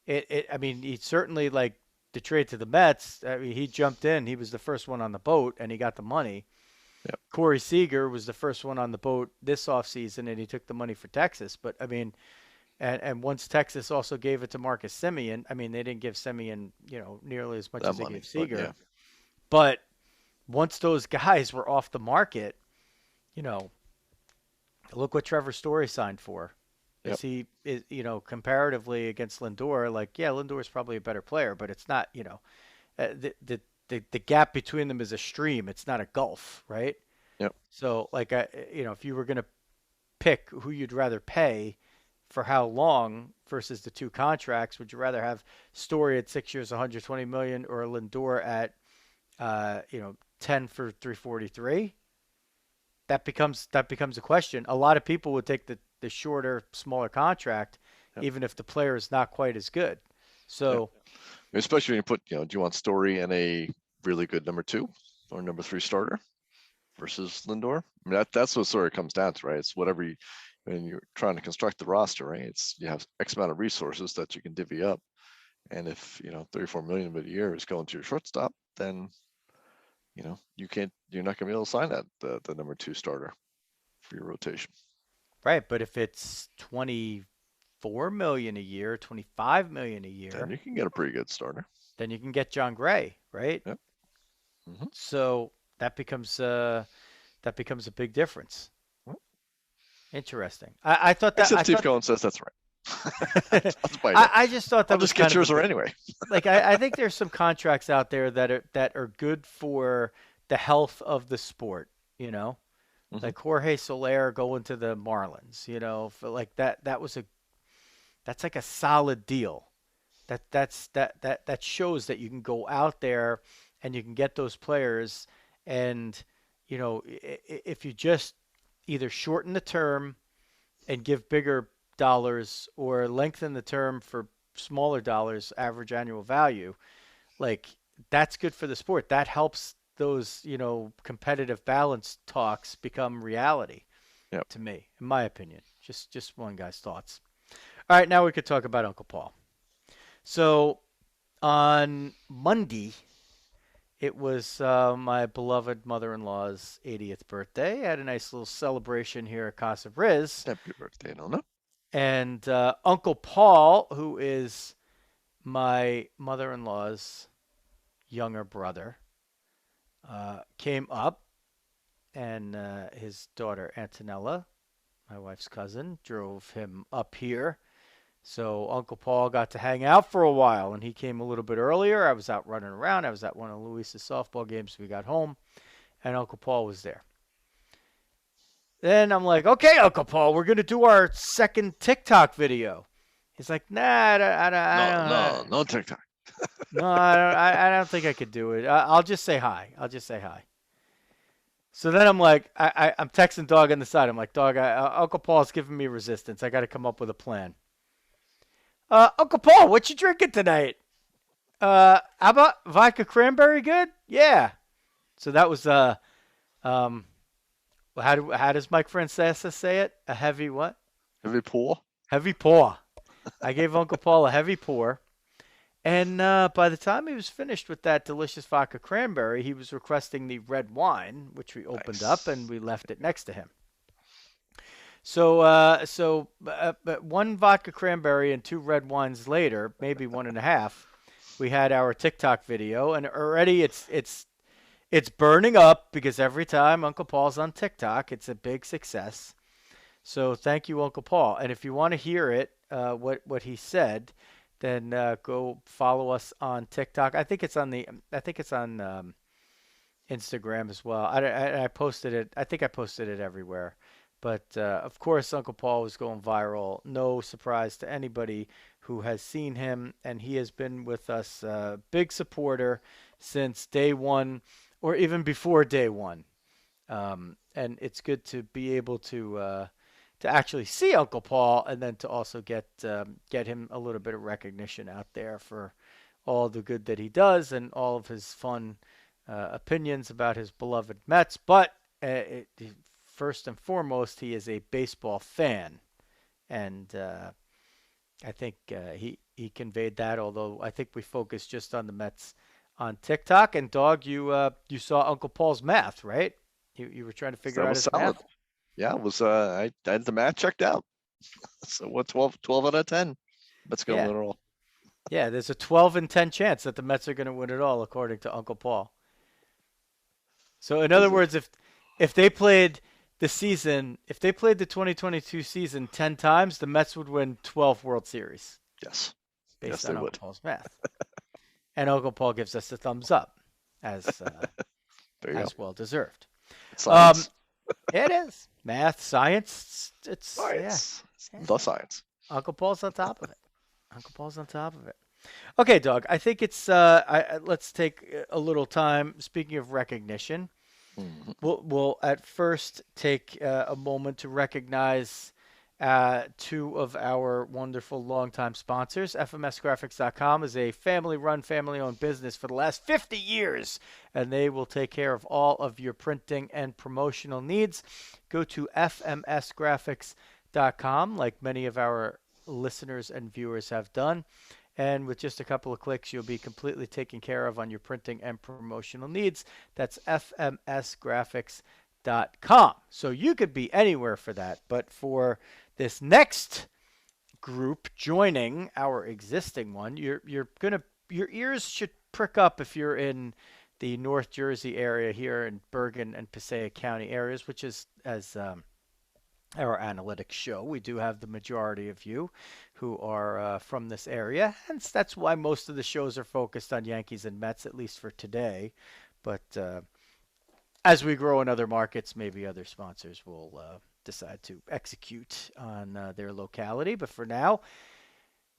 I mean, he certainly, like the trade to the Mets. I mean, he jumped in. He was the first one on the boat, and he got the money. Yep. Corey Seager was the first one on the boat this offseason, and he took the money for Texas. But I mean, and once Texas also gave it to Marcus Semien, I mean, they didn't give Semien, nearly as much as they gave Seager. But, yeah. But once those guys were off the market, look what Trevor Story signed for. Yep. Is comparatively against Lindor, like, yeah, Lindor's probably a better player, but it's not, the gap between them is a stream. It's not a gulf, right? Yep. So, like, if you were going to pick who you'd rather pay for how long versus the two contracts, would you rather have Story at 6 years, 120 million, or Lindor at, 10 for 343? That becomes a question. A lot of people would take the shorter, smaller contract, yep. even if the player is not quite as good. So, yep. Especially when you put, do you want Story in a really good number 2 or number 3 starter versus Lindor? I mean, that's what Story comes down to, right? It's whatever when you're trying to construct the roster, right? You have X amount of resources that you can divvy up, and if 34 million of a year is going to your shortstop, then you're not going to be able to sign that the number 2 starter. for your rotation. Right, but if it's 24 million a year, 25 million a Then year, you can get a pretty good starter. then you can get John Gray, right? Yep. Mm-hmm. So that becomes a big difference. Well, Interesting. I thought that except I Steve thought Cohen says that's right. That's my I just thought that I'll was just get kind yours of a, anyway. like I think there's some contracts out there that are good for the health of the sport, you know? Mm-hmm. Like Jorge Soler going to the Marlins, you know, for like that's like a solid deal. That shows that you can go out there and you can get those players and you know if you just either shorten the term and give bigger dollars or lengthen the term for smaller dollars average annual value, like that's good for the sport. That helps those, you know, competitive balance talks become reality Yep. to me, in my opinion. Just one guy's thoughts. All right, now we could talk about Uncle Paul. So on Monday, it was my beloved mother-in-law's 80th birthday. I had a nice little celebration here at Casa Riz. Happy birthday, Nona. And Uncle Paul, who is my mother-in-law's younger brother, came up, and his daughter Antonella, my wife's cousin, drove him up here. So Uncle Paul got to hang out for a while, and he came a little bit earlier. I was out running around. I was at one of Luis's softball games. We got home, and Uncle Paul was there. Then I'm like, okay, Uncle Paul, we're going to do our second TikTok video. He's like, nah, I don't. No TikTok. No, I don't think I could do it. I'll just say hi. I'll just say hi. So then I'm like, I'm texting Dawg on the side. I'm like, Dawg, Uncle Paul's giving me resistance. I got to come up with a plan. Uncle Paul, what you drinking tonight? How about vodka cranberry good? Yeah. So that was how does Mike Francesa say it? A heavy what? Heavy pour. Heavy pour. I gave Uncle Paul a heavy pour. And by the time he was finished with that delicious vodka cranberry, he was requesting the red wine, which we opened up and we left it next to him. So one vodka cranberry and two red wines later, maybe one and a half, we had our TikTok video, and already it's burning up because every time Uncle Paul's on TikTok, it's a big success. So thank you, Uncle Paul. And if you want to hear it, what he said, then go follow us on TikTok. I think it's on Instagram as well. I posted it. I think I posted it everywhere. But of course, Uncle Paul was going viral. No surprise to anybody who has seen him, and he has been with us, big supporter since day one, or even before day one. And it's good to be able to actually see Uncle Paul, and then to also get him a little bit of recognition out there for all the good that he does and all of his fun opinions about his beloved Mets. But first and foremost, he is a baseball fan, and I think he conveyed that. Although I think we focused just on the Mets on TikTok. And Dawg, you saw Uncle Paul's math, right? You were trying to figure out his solid. math. Yeah, it was. I had the math checked out. So what? 12 out of 10. Mets going to win it all. Yeah, there's a 12 in 10 chance that the Mets are going to win it all, according to Uncle Paul. So in other words, if they played the season, if they played the 2022 season 10 times, the Mets would win 12 World Series. Yes. Based on Uncle Paul's math. And Uncle Paul gives us a thumbs up, as well deserved. Science. It is math, science. It's science. Yeah. The science. Uncle Paul's on top of it. Uncle Paul's on top of it. Okay, Dawg. I think it's let's take a little time. Speaking of recognition, we'll at first take a moment to recognize two of our wonderful longtime sponsors. FMSgraphics.com is a family-run, family-owned business for the last 50 years, and they will take care of all of your printing and promotional needs. Go to FMSgraphics.com, like many of our listeners and viewers have done. And with just a couple of clicks, you'll be completely taken care of on your printing and promotional needs. That's FMSgraphics.com. So you could be anywhere for that. But for this next group joining our existing one, your ears should prick up if you're in the North Jersey area here in Bergen and Passaic County areas, which is as our analytics show. We do have the majority of you who are from this area, hence that's why most of the shows are focused on Yankees and Mets, at least for today. But as we grow in other markets, maybe other sponsors will decide to execute on their locality. But for now,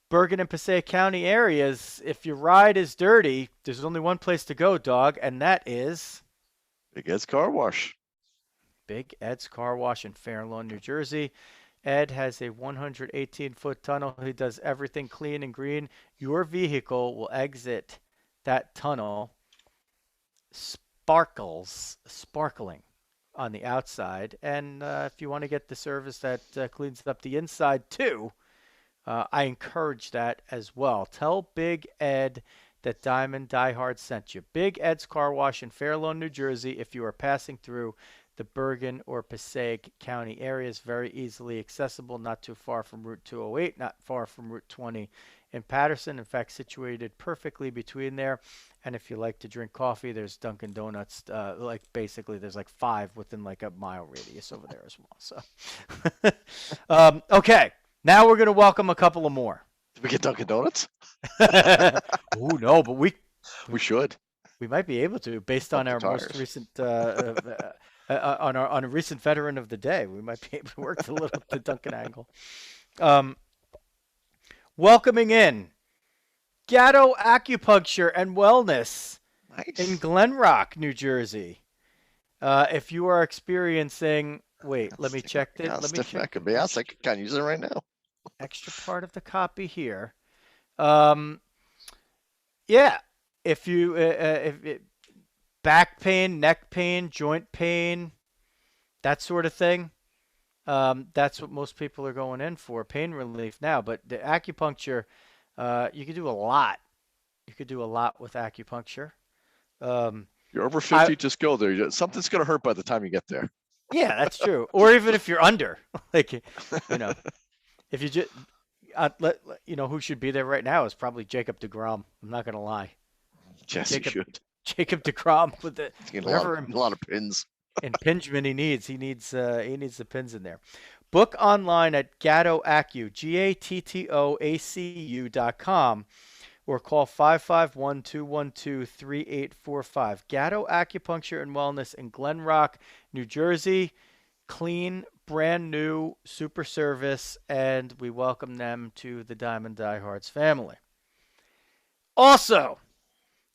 Bergen and Passaic County areas, if your ride is dirty, there's only one place to go, Dawg, and that is Big Ed's Car Wash. Big Ed's Car Wash in Fair Lawn, New Jersey. Ed has a 118-foot tunnel. He does everything clean and green. Your vehicle will exit that tunnel sparkling on the outside. And if you want to get the service that cleans up the inside too, I encourage that as well. Tell Big Ed that Diamond Diehard sent you. Big Ed's Car Wash in Fair Lawn, New Jersey. If you are passing through the Bergen or Passaic County areas, very easily accessible, not too far from Route 208, not far from Route 20 in Patterson. In fact, situated perfectly between there. And if you like to drink coffee, there's Dunkin' Donuts. Basically, there's like 5 within like a mile radius over there as well. So, okay, now we're gonna welcome a couple of more. Did we get Dunkin' Donuts? Oh no, but we should. We might be able to, based on our most recent on a recent veteran of the day. We might be able to work the Duncan angle. Welcoming in Gatto Acupuncture and Wellness in Glen Rock, New Jersey. If you are experiencing, let me check this. Let me check. I can't use it right now. Extra part of the copy here. Yeah, if you back pain, neck pain, joint pain, that sort of thing. That's what most people are going in for, pain relief now. But the acupuncture, you could do a lot. You could do a lot with acupuncture. You're over 50, just go there. Something's going to hurt by the time you get there. Yeah, that's true. Or even if you're under, if you just, who should be there right now is probably Jacob deGrom. I'm not going to lie. Yes, he should. Jacob deGrom with the a lot of pins. Impingement he needs. He needs the pins in there. Book online at Gatto Acu, GATTOACU.com, or call 551-212-3845. Gatto Acupuncture and Wellness in Glen Rock, New Jersey. Clean, brand new, super service, and we welcome them to the Diamond Diehards family. Also,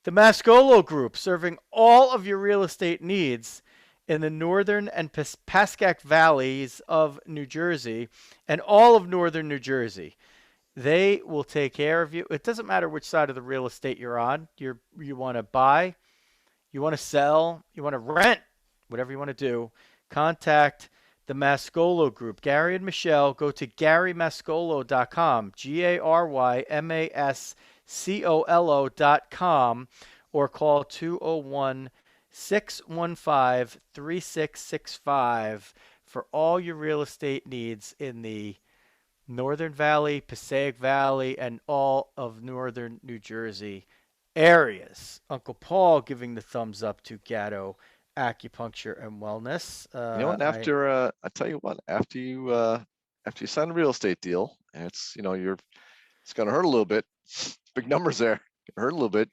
the Mascolo Group, serving all of your real estate needs in the northern and Pascack valleys of New Jersey and all of northern New Jersey. They will take care of you. It doesn't matter which side of the real estate you're on. You want to buy, you want to sell, you want to rent, whatever you want to do. Contact the Mascolo Group. Gary and Michele, go to GaryMascolo.com, GaryMascolo.com, or call 201-615-3665 for all your real estate needs in the Northern Valley, Passaic Valley, and all of northern New Jersey areas. Uncle Paul giving the thumbs up to Gatto Acupuncture and Wellness. You know what? I tell you what. After you sign a real estate deal, and it's going to hurt a little bit. Big numbers there. It hurt a little bit.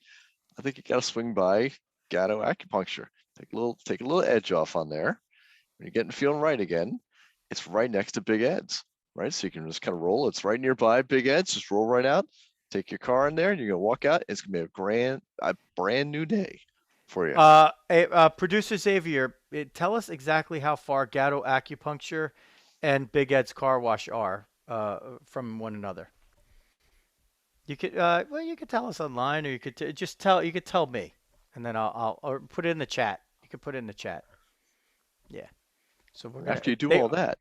I think you got to swing by Gatto Acupuncture. Take a little edge off on there. When you're getting feeling right again, it's right next to Big Ed's, right? So you can just kind of roll. It's right nearby Big Ed's. Just roll right out. Take your car in there, and you're gonna walk out. It's gonna be a brand new day for you. Producer Xavier, tell us exactly how far Gatto Acupuncture and Big Ed's Car Wash are from one another. You could you could tell us online, or you could you could tell me, and then I'll or put it in the chat. You could put it in the chat. Yeah. So after you do all that,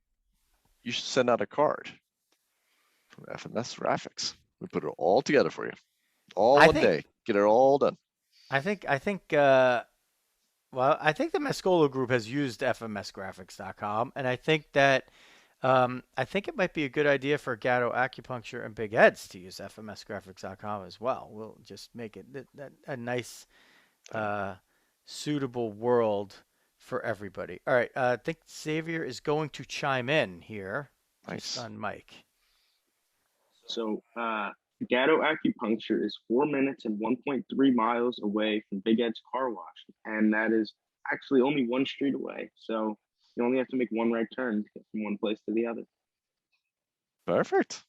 you should send out a card from FMS Graphics. We put it all together for you, one day. Get it all done. I think Well, I think the Mascolo Group has used fmsgraphics.com, and I think it might be a good idea for Gatto Acupuncture and Big Eds to use fmsgraphics.com as well. We'll just make it a nice, uh, suitable world for everybody. All right, I think Xavier is going to chime in here, just Nice. on mic. So, Gatto Acupuncture is 4 minutes and 1.3 miles away from Big Ed's car wash, and that is actually only one street away. So you only have to make one right turn to get from one place to the other. Perfect.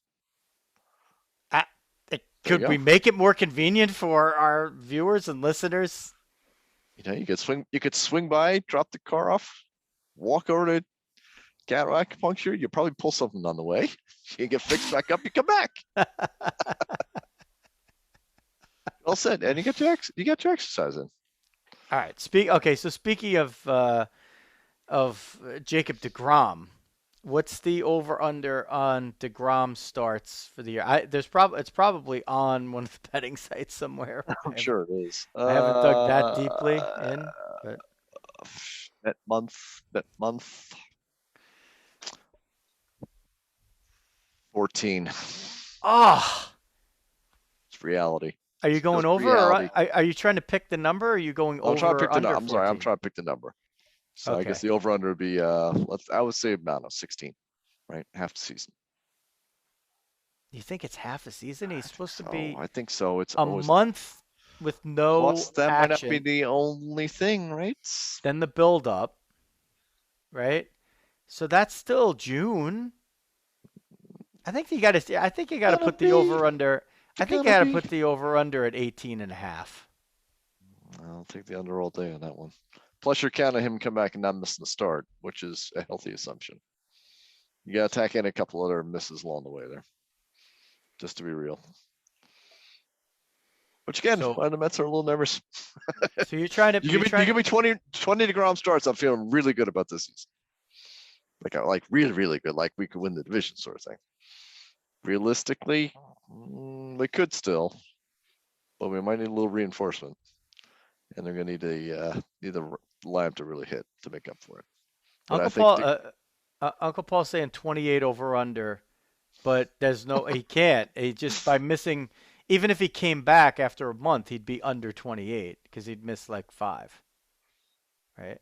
Could we make it more convenient for our viewers and listeners? You could swing by, drop the car off, walk over to Gatto Acupuncture. You probably pull something on the way. You get fixed back up. You come back. All set, and you get your exercise in. All right. So speaking of Jacob deGrom, what's the over under on deGrom starts for the year? It's probably on one of the betting sites somewhere. I'm sure it is. I haven't dug that deeply in. But... That month. 14. Ah. It's reality. Are you going over, or are you trying to pick the number? Or are you going over? I'm sorry, I'm trying to pick the number. So I guess the over under would be I would say about 16, right? Half the season. You think it's half a season? He's supposed to be. I think so. It's a month with no plus that action. Might not be the only thing, right? Then the build up, right? So that's still June. I think you got to put the over under. I think you got to put the over under at 18.5. I'll take the under all day on that one. Plus, you're counting him come back and not missing the start, which is a healthy assumption. You got to tack in a couple other misses along the way there, just to be real. Which again, the Mets are a little nervous. So you're trying to. You give me 20 deGrom starts. I'm feeling really good about this season. Like really, really good. Like we could win the division, sort of thing. Realistically, they could still, but we might need a little reinforcement, and they're going to need the line to really hit to make up for it. But Uncle Paul's saying 28 over under, but there's no he can't. He just by missing. Even if he came back after a month, he'd be under 28 because he'd miss like 5, right?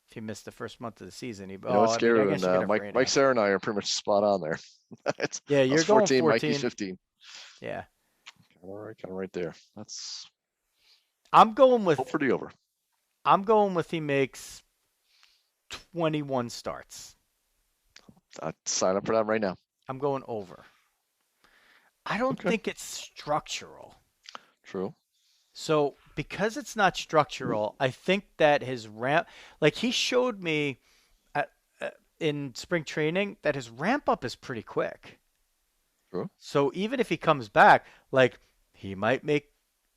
If he missed the first month of the season, it's scary when Mike Sarah and I are pretty much spot on there. You're 14, going 14. Mikey's 15. Yeah. Kind of right there. I'm going with. Hope for the over. I'm going with he makes 21 starts. I'd sign up for that right now. I'm going over. I don't think it's structural. True. So because it's not structural, I think that his ramp, like he showed me in spring training, that his ramp up is pretty quick. True. So even if he comes back, like he might make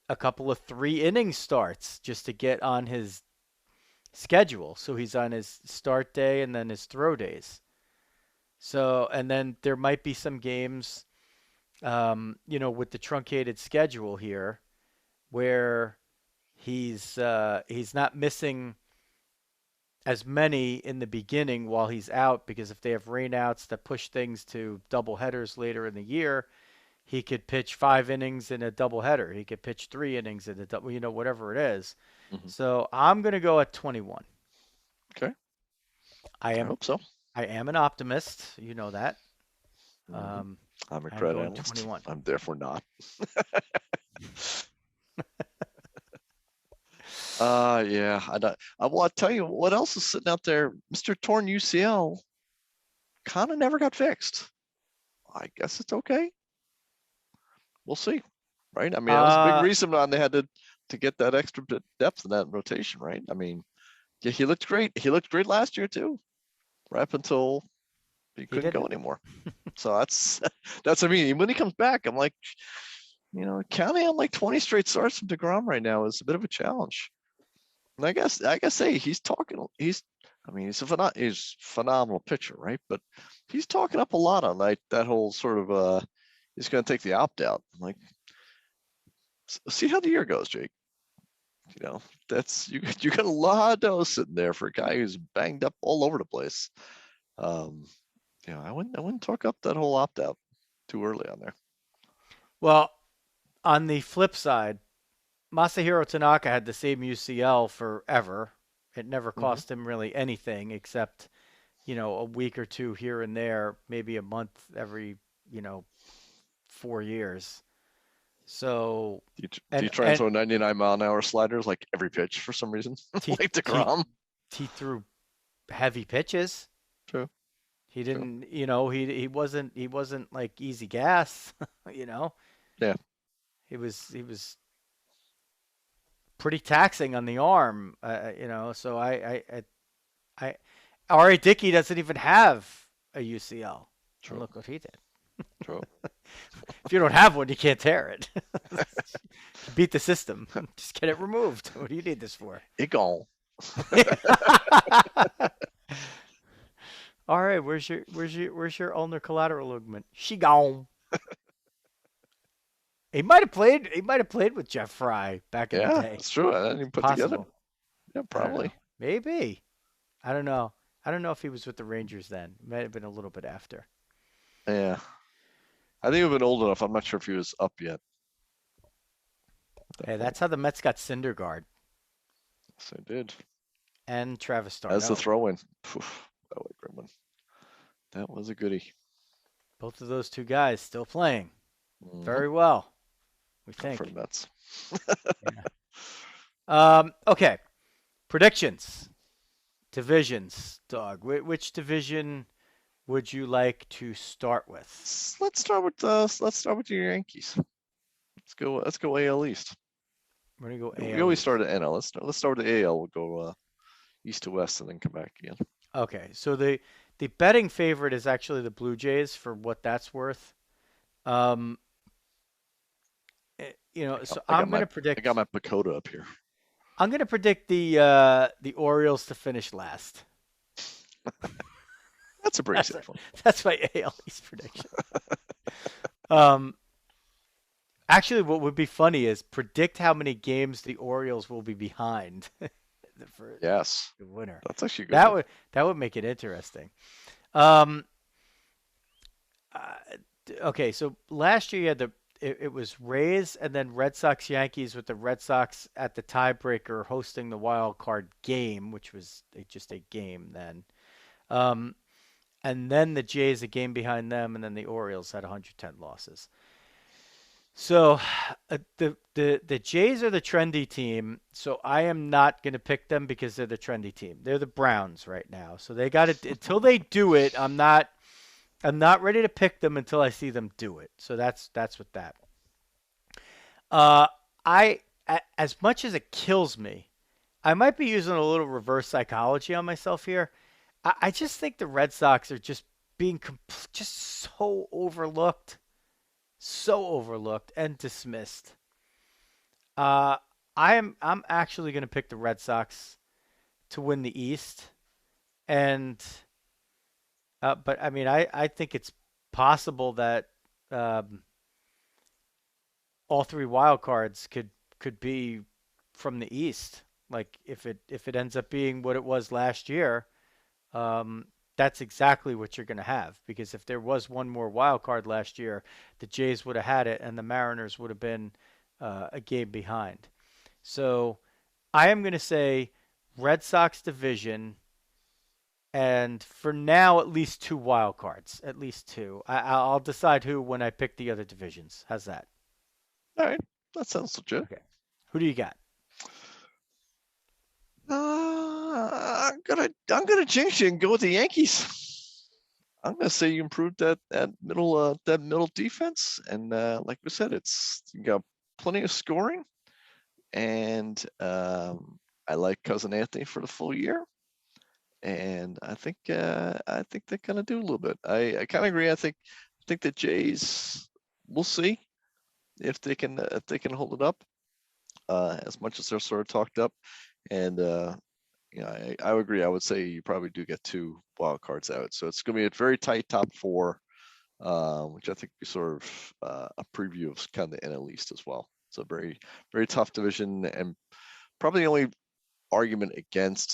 a couple of 3-inning starts just to get on his schedule. So he's on his start day and then his throw days. So, and then there might be some games, with the truncated schedule here, where he's not missing as many in the beginning while he's out, because if they have rainouts that push things to double headers later in the year, he could pitch 5 innings in a double header. He could pitch 3 innings in a double, whatever it is. Mm-hmm. So I'm going to go at 21. Okay. I hope so. I am an optimist. You know that. I'm a credit analyst. 21. I'm therefore not. Yeah. I'll tell you what else is sitting out there. Mr. Torn UCL kind of never got fixed. I guess it's okay. We'll see, right? I mean, that was a big reason why they had to get that extra bit depth in that rotation, right? I mean, yeah, he looked great. He looked great last year too, right up until he couldn't go anymore. So that's what I mean. When he comes back, I'm like, counting on like 20 straight starts from deGrom right now is a bit of a challenge. And I guess hey, he's a phenomenal pitcher, right? But he's talking up a lot on like that whole sort of he's going to take the opt out. I'm like, see how the year goes, Jake. that's you got a lot of dough sitting there for a guy who's banged up all over the place. I wouldn't talk up that whole opt out too early on there. Well, on the flip side, Masahiro Tanaka had the same UCL forever. It never cost him really anything except, a week or two here and there, maybe a month every, 4 years. So, do you try and throw 99-mile-an-hour sliders like every pitch for some reason? Like deGrom? He threw heavy pitches. True. He didn't, he wasn't like easy gas, Yeah. He was pretty taxing on the arm, so I R.A. Dickey doesn't even have a UCL. True. And look what he did. True. If you don't have one, you can't tear it. Beat the system. Just get it removed. What do you need this for? It gone. All right, where's your ulnar collateral ligament? She gone. He might have played with Jeff Fry back in the day. Yeah, that's true. I didn't even put together. Yeah, probably. Maybe. I don't know. I don't know if he was with the Rangers then. It might have been a little bit after. Yeah. I think he'd been old enough. I'm not sure if he was up yet. Hey, that's how the Mets got Syndergaard. Yes, they did. And Travis d'Arnaud. As the throw-in. That was a great one. That was a goodie. Both of those two guys still playing very well, we think. For the Mets. Okay. Predictions. Divisions, Dawg. Which division would you like to start with? Let's start with your Yankees. Let's go AL East. We're gonna go AL. We always start at NL. Let's start with the AL. We'll go east to west and then come back again. Okay, so the betting favorite is actually the Blue Jays, for what that's worth. So I'm going to predict. I got my Pacoda up here. I'm going to predict the Orioles to finish last. That's a pretty safe one. That's my AL East prediction. Actually, what would be funny is predict how many games the Orioles will be behind. Yes. The winner. That's actually good. That would make it interesting. Okay, so last year you had it was Rays and then Red Sox Yankees, with the Red Sox at the tiebreaker hosting the wild card game, which was just a game then. And then the Jays a game behind them, and then the Orioles had 110 losses. So the Jays are the trendy team, so I am not going to pick them because they're the trendy team. They're the Browns right now. So they got it until they do it. I'm not ready to pick them until I see them do it. So that's with that. As much as it kills me, I might be using a little reverse psychology on myself here. I just think the Red Sox are just being just so overlooked and dismissed. I'm actually going to pick the Red Sox to win the East, and but I mean I think it's possible that all three wild cards could be from the East. Like if it ends up being what it was last year, that's exactly what you're going to have. Because if there was one more wild card last year, the Jays would have had it, and the Mariners would have been a game behind. So I am going to say Red Sox division, and for now, at least 2 wild cards. At least 2. I'll decide who when I pick the other divisions. How's that? All right, that sounds legit. Okay. Who do you got? I'm gonna jinx you and go with the Yankees. I'm gonna say you improved that middle defense, and like we said, you got plenty of scoring, and I like Cousin Anthony for the full year, and I think they're gonna do a little bit. I kind of agree. I think the Jays, we'll see if they can hold it up as much as they're sort of talked up. And I would agree. I would say you probably do get 2 wild cards out, so it's going to be a very tight top 4, which I think be sort of a preview of kind of the NL East as well. It's a very, very tough division, and probably the only argument against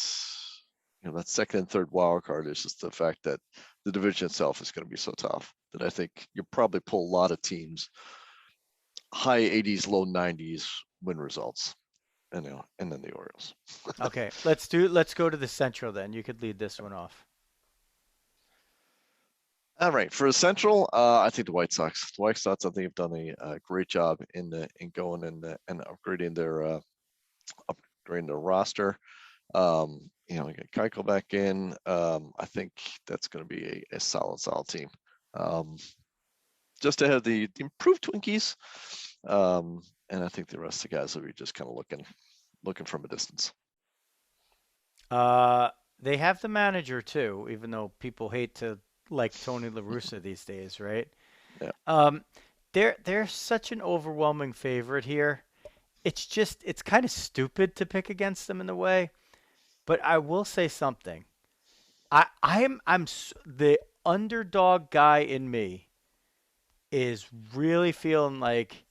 that second and third wild card is just the fact that the division itself is going to be so tough that I think you'll probably pull a lot of teams high 80s, low 90s win results, and then the Orioles. Okay, let's go to the Central then. You could lead this one off. All right, for the Central, I think the White Sox. The White Sox, I think, have done a great job in going and upgrading their roster. We got Keuchel back in. I think that's going to be a solid team. Just to have the improved Twinkies, and I think the rest of the guys will be just kind of looking from a distance. They have the manager too, even though people hate to like Tony La Russa these days, right? Yeah. They're such an overwhelming favorite here. It's kind of stupid to pick against them in a way, but I will say something. I'm the underdog guy in me is really feeling like,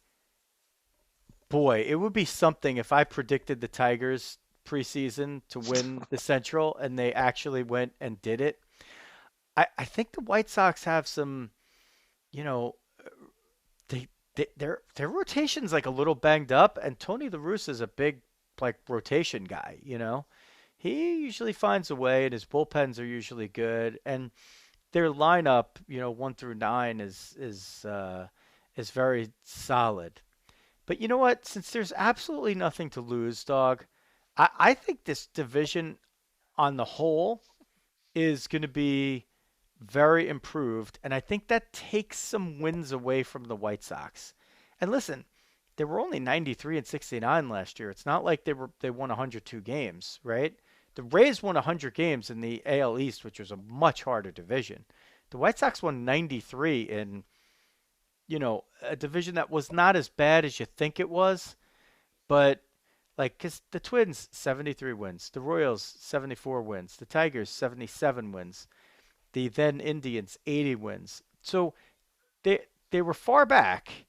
boy, it would be something if I predicted the Tigers preseason to win the Central and they actually went and did it. I think the White Sox have some, their rotation's like a little banged up, and Tony La Russa is a big rotation guy. He usually finds a way, and his bullpens are usually good, and their lineup, 1 through 9 is very solid. But you know what? Since there's absolutely nothing to lose, Dawg, I think this division on the whole is going to be very improved, and I think that takes some wins away from the White Sox. And listen, they were only 93 and 69 last year. It's not like they won 102 games, right? The Rays won 100 games in the AL East, which was a much harder division. The White Sox won 93 in, a division that was not as bad as you think it was, but because the Twins 73 wins, the Royals 74 wins, the Tigers 77 wins. The then Indians 80 wins. So they were far back,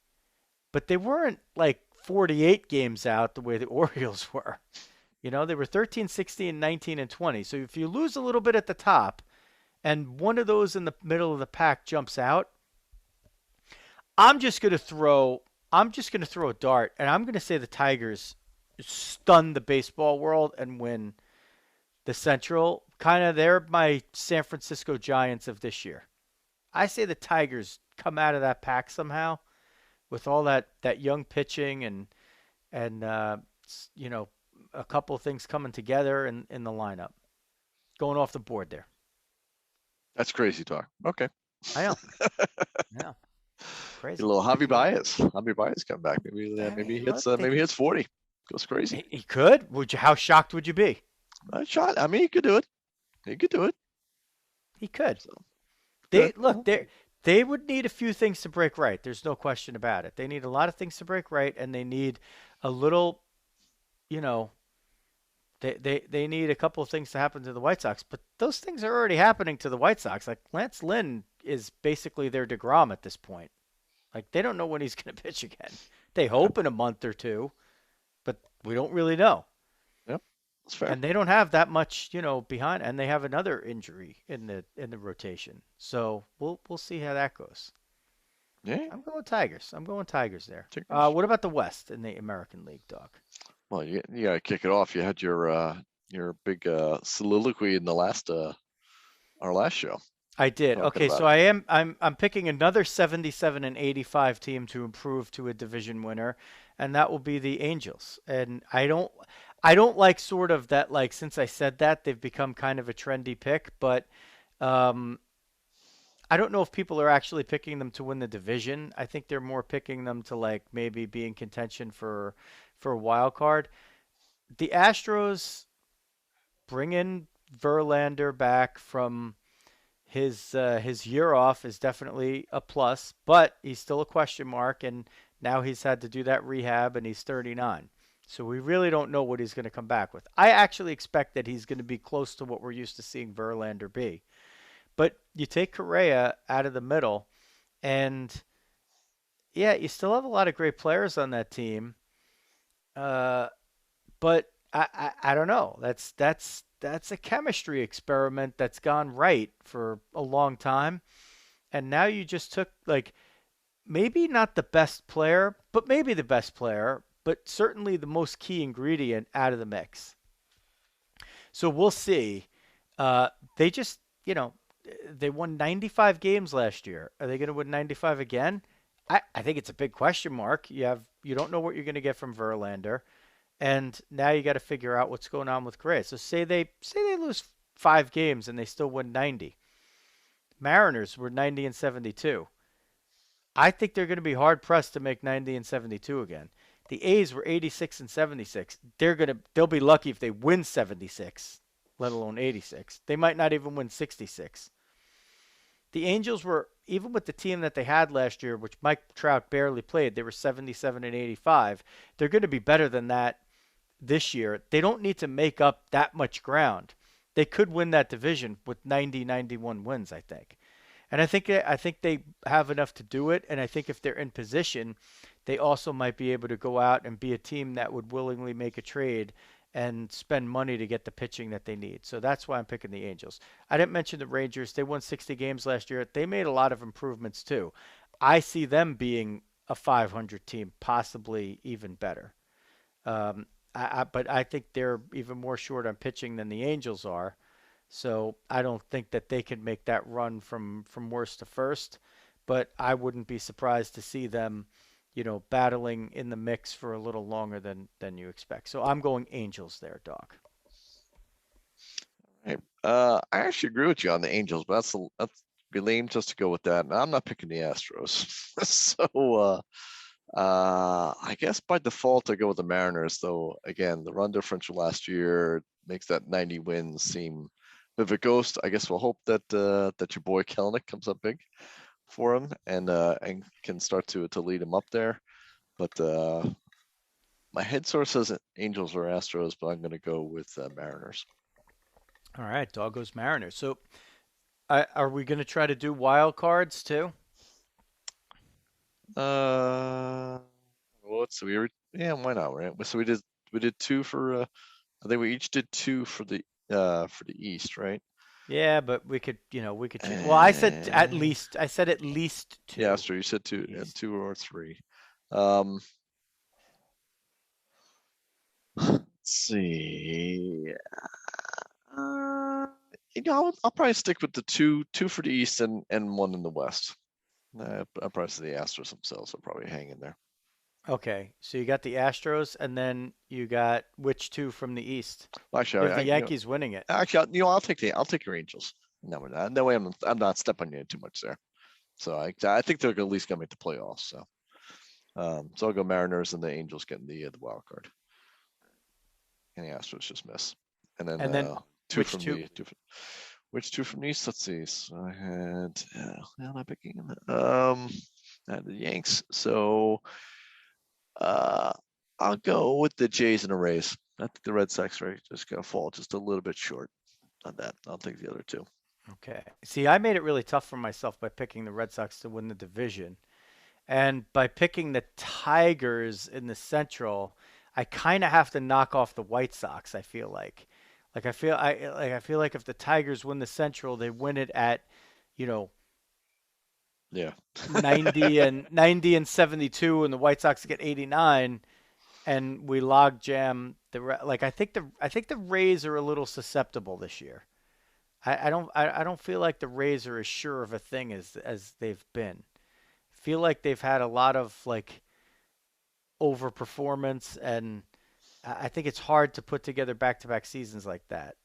but they weren't 48 games out the way the Orioles were. They were 13, 16, 19, and 20. So if you lose a little bit at the top and one of those in the middle of the pack jumps out, I'm just going to throw a dart, and I'm going to say the Tigers stun the baseball world and win the Central. They're my San Francisco Giants of this year. I say the Tigers come out of that pack somehow with all that young pitching and a couple of things coming together in the lineup. Going off the board there. That's crazy talk. Okay. I know. Yeah. Crazy. A little Javi Baez. Javi Baez come back. Maybe he hits 40. Goes crazy. He could. How shocked would you be? Not shot. I mean, he could do it. He could do it. He could. So, they would need a few things to break right. There's no question about it. They need a lot of things to break right, and they need a little, they need a couple of things to happen to the White Sox. But those things are already happening to the White Sox. Lance Lynn is basically their deGrom at this point. They don't know when he's going to pitch again. They hope in a month or two, but we don't really know. Yep. That's fair. And they don't have that much, behind, and they have another injury in the rotation. So we'll see how that goes. Yeah. I'm going Tigers. There. Tigers. What about the West in the American League, Dawg? Well, you got to kick it off. You had your big soliloquy in our last show. I did. Okay, so I'm picking another 77 and 85 team to improve to a division winner, and that will be the Angels. And I don't like sort of that, since I said that, they've become kind of a trendy pick, but I don't know if people are actually picking them to win the division. I think they're more picking them to maybe be in contention for a wild card. The Astros bring in Verlander back from his year off is definitely a plus, but he's still a question mark, and now he's had to do that rehab, and he's 39. So we really don't know what he's going to come back with. I actually expect that he's going to be close to what we're used to seeing Verlander be. But you take Correa out of the middle, and yeah, you still have a lot of great players on that team. But I don't know. That's a chemistry experiment that's gone right for a long time, and now you just took like maybe not the best player, but maybe the best player, but certainly the most key ingredient out of the mix. So we'll see. They just, they won 95 games last year. Are they going to win 95 again? I think it's a big question mark. You don't know what you're going to get from Verlander, and now you got to figure out what's going on with Gray. So say they lose 5 games and they still win 90. Mariners were 90 and 72. I think they're going to be hard pressed to make 90 and 72 again. The A's were 86 and 76. They'll be lucky if they win 76, let alone 86. They might not even win 66. The Angels were, even with the team that they had last year, which Mike Trout barely played, they were 77 and 85. They're going to be better than that this year. They don't need to make up that much ground. They could win that division with 90, 91 wins, I think. And I think they have enough to do it. And I think if they're in position, they also might be able to go out and be a team that would willingly make a trade and spend money to get the pitching that they need. So that's why I'm picking the Angels. I didn't mention the Rangers. They won 60 games last year. They made a lot of improvements too. I see them being a 500 team, possibly even better. But I think they're even more short on pitching than the Angels are. So I don't think that they can make that run from worst to first. But I wouldn't be surprised to see them, battling in the mix for a little longer than you expect. So I'm going Angels there, Dawg. Right. I actually agree with you on the Angels, but that's be lame just to go with that. And I'm not picking the Astros. So I guess by default I go with the Mariners, though again, the run differential last year makes that 90 wins seem a bit of a ghost. I guess we'll hope that that your boy Kelenic comes up big for him and can start to lead him up there. But my head source says Angels or Astros, but I'm going to go with Mariners. All right, Dawg goes Mariners. So are we going to try to do wild cards too? What? So yeah, why not, right? So we did two for I think we each did two for the East, right? Yeah, but we could change. Well, I said at Uh, least. I said at least yeah, two. so you said two, East. two or three. Um, let's see. Uh, I'll probably stick with the two for the East and one in the West. I'll probably say the Astros themselves will probably hang in there. Okay, so you got the Astros, and then you got which two from the East? Well, You actually, have the Yankees winning it. I'll take your Angels. No, that way I'm not stepping you too much there. So I think they're at least gonna make the playoffs. So I'll go Mariners and the Angels getting the wild card, and the Astros just miss. And then And then two which from two? the two. Which two from the East? Let's see. So I had am I picking I had the Yanks. So uh, I'll go with the Jays and the Rays. I think the Red Sox are just gonna fall just a little bit short on that. I'll take the other two. Okay. See, I made it really tough for myself by picking the Red Sox to win the division. And by picking the Tigers in the Central, I kind of have to knock off the White Sox, I feel like. I feel like if the Tigers win the Central, they win it at, you know, Yeah. 90 and 72 and the White Sox get 89 and we log jam like I think the Rays are a little susceptible this year. I don't feel like the Rays are as sure of a thing as they've been. Feel like they've had a lot of like overperformance, and I think it's hard to put together back-to-back seasons like that.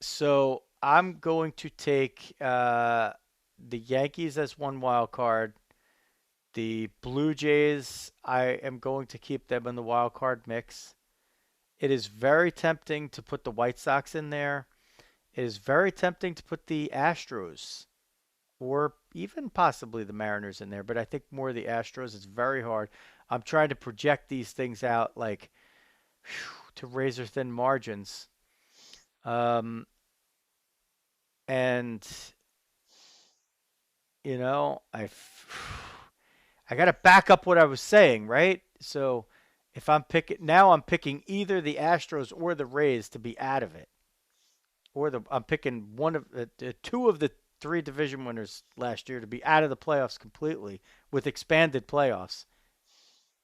So I'm going to take the Yankees as one wild card. The Blue Jays, I am going to keep them in the wild card mix. It is very tempting to put the White Sox in there. It is very tempting to put the Astros or even possibly the Mariners in there, but I think more the Astros. It's very hard. I'm trying to project these things out like to razor thin margins. Um, and you know, I got to back up what I was saying, right? So If I'm picking now, I'm picking either the Astros or the Rays to be out of it, or I'm picking one of the two of the three division winners last year to be out of the playoffs completely with expanded playoffs.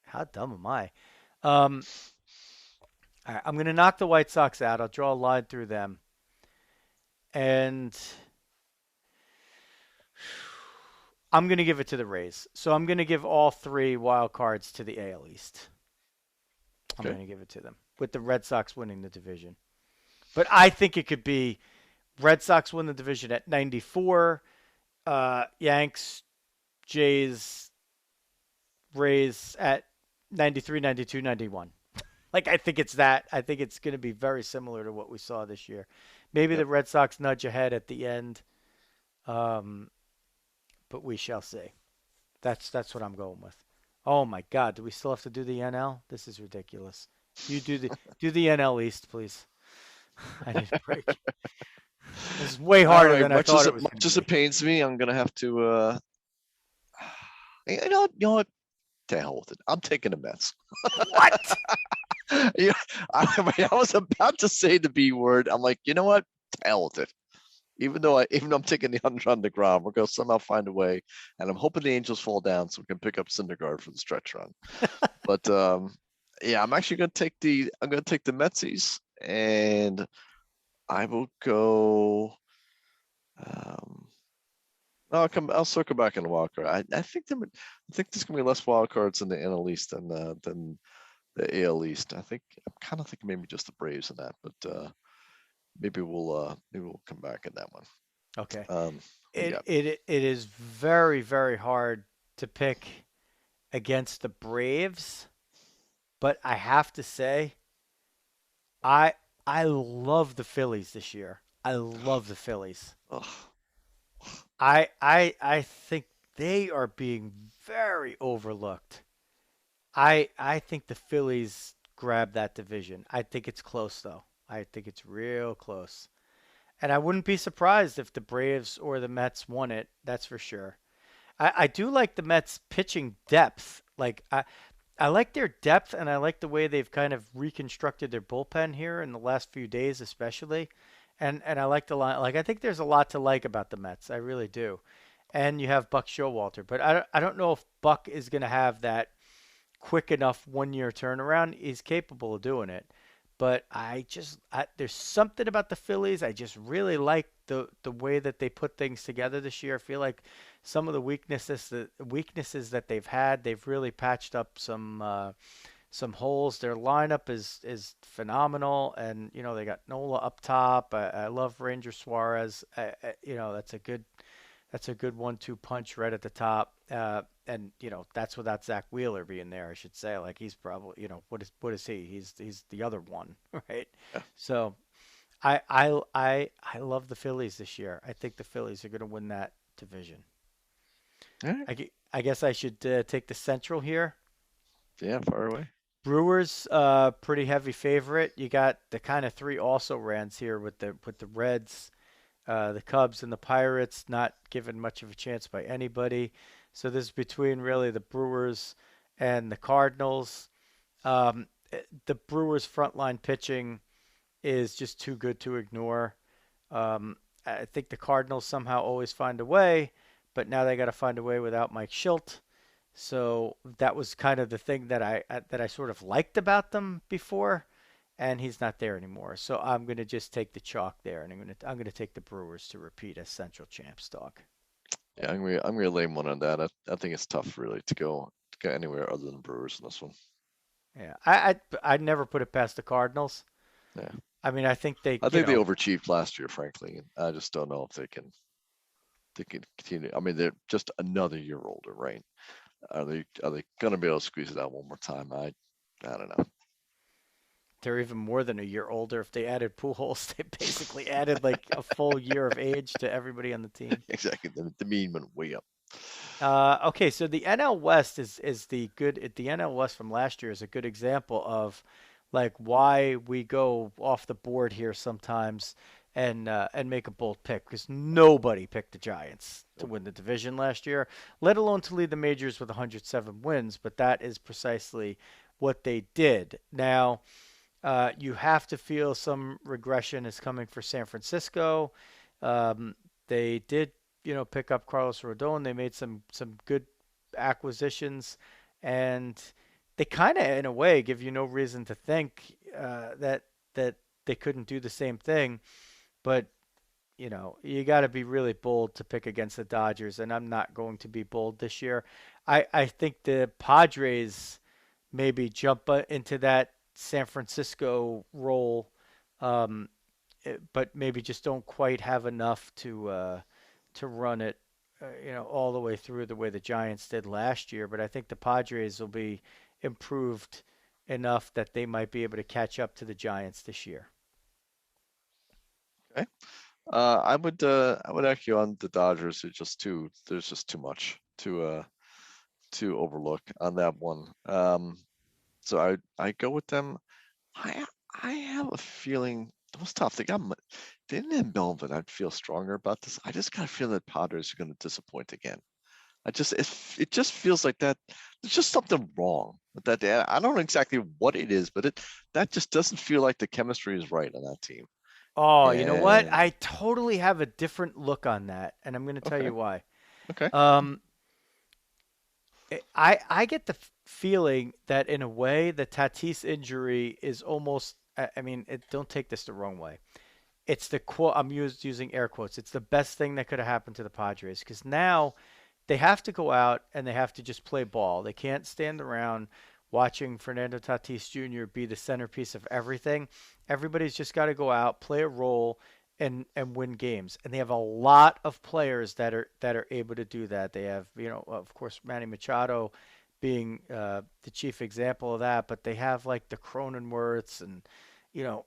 How dumb am I? Um, all right, I'm going to knock the White Sox out. I'll draw a line through them, and I'm going to give it to the Rays. So I'm going to give all three wild cards to the AL East. I'm going to give it to them, with the Red Sox winning the division. But I think it could be Red Sox win the division at 94, Yanks, Jays, Rays at 93, 92, 91. Like, I think it's that. I think it's going to be very similar to what we saw this year. Maybe the Red Sox nudge ahead at the end, but we shall see. That's what I'm going with. Oh my God, do we still have to do the NL? This is ridiculous. You do the NL East, please. I need a break. This is way harder than I thought it was. Much as it pains me, I'm gonna have to. You know what? To hell with it. I'm taking the Mets. What? Yeah, I was about to say the B word. I'm like, you know what? To hell with it. Even though I'm taking the under on deGrom, we're gonna somehow find a way, and I'm hoping the Angels fall down so we can pick up Syndergaard for the stretch run. But yeah, I'm actually gonna take the Metsies, and I will go. I'll circle back in the wild card. I think there's gonna be less wild cards in the NL East than the AL East. I'm kind of thinking maybe just the Braves in that, but maybe we'll come back in that one. Okay. It is very, very hard to pick against the Braves, but I have to say, I love the Phillies this year. I love the Phillies. Ugh. I think they are being very overlooked. I think the Phillies grab that division. I think it's close though. I think it's real close. And I wouldn't be surprised if the Braves or the Mets won it. That's for sure. I do like the Mets pitching depth. Like I like their depth, and I like the way they've kind of reconstructed their bullpen here in the last few days, especially. And I like the line. Like, I think there's a lot to like about the Mets. I really do. And you have Buck Showalter, but I don't know if Buck is going to have that quick enough 1 year turnaround. He's capable of doing it. But there's something about the Phillies. I just really like the way that they put things together this year. I feel like some of the weaknesses that they've had, they've really patched up some holes. Their lineup is phenomenal, and they got Nola up top. I love Ranger Suarez. That's a good 1-2 punch right at the top. And that's without Zach Wheeler being there, I should say. Like, he's probably, what is he? He's the other one, right? Yeah. So I love the Phillies this year. I think the Phillies are going to win that division. All right. I guess I should take the Central here. Yeah, far away. Brewers, pretty heavy favorite. You got the kind of three also rans here with the Reds, the Cubs, and the Pirates, not given much of a chance by anybody. So this is between really the Brewers and the Cardinals. The Brewers' frontline pitching is just too good to ignore. I think the Cardinals somehow always find a way, but now they got to find a way without Mike Schilt. So that was kind of the thing that I sort of liked about them before, and he's not there anymore. So I'm going to just take the chalk there, and I'm going to take the Brewers to repeat as Central champs, Dawg. Yeah, I'm gonna lay one on that. I think it's tough really to go anywhere other than Brewers in this one. Yeah, I'd never put it past the Cardinals. Yeah. I mean, I think they overachieved last year, frankly. I just don't know if they can continue. I mean, they're just another year older, right? Are they gonna be able to squeeze it out one more time? I don't know. They're even more than a year older. If they added Pujols, they basically added like a full year of age to everybody on the team. Exactly. The mean went way up. Okay, so the NL West is the NL West from last year is a good example of like why we go off the board here sometimes and make a bold pick, because nobody picked the Giants to win the division last year, let alone to lead the majors with 107 wins. But that is precisely what they did. Now, you have to feel some regression is coming for San Francisco. Um, they did, pick up Carlos Rodon. They made some good acquisitions, and they kind of, in a way, give you no reason to think that they couldn't do the same thing. But you got to be really bold to pick against the Dodgers, and I'm not going to be bold this year. I think the Padres maybe jump into that San Francisco role, um, but maybe just don't quite have enough to run it, all the way through the way the Giants did last year. But I think the Padres will be improved enough that they might be able to catch up to the Giants this year. Okay. I would argue on the Dodgers. There's just too much to overlook on that one. So I go with them. I I have a feeling it was tough. They didn't have Melvin. I'd feel stronger about this. I just got a feeling that Padres are going to disappoint again. It just feels like that. There's just something wrong with that. I don't know exactly what it is, but that just doesn't feel like the chemistry is right on that team. Oh, you know what? And I totally have a different look on that, and I'm going to tell okay, you why. okay, Um, I get the feeling that in a way the Tatis injury is almost. I mean, don't take this the wrong way. It's the quote I'm using air quotes. It's the best thing that could have happened to the Padres because now they have to go out and they have to just play ball. They can't stand around watching Fernando Tatis Jr. be the centerpiece of everything. Everybody's just got to go out, play a role, and win games. And they have a lot of players that are able to do that. They have, of course, Manny Machado being the chief example of that, but they have like the Cronenworths and you know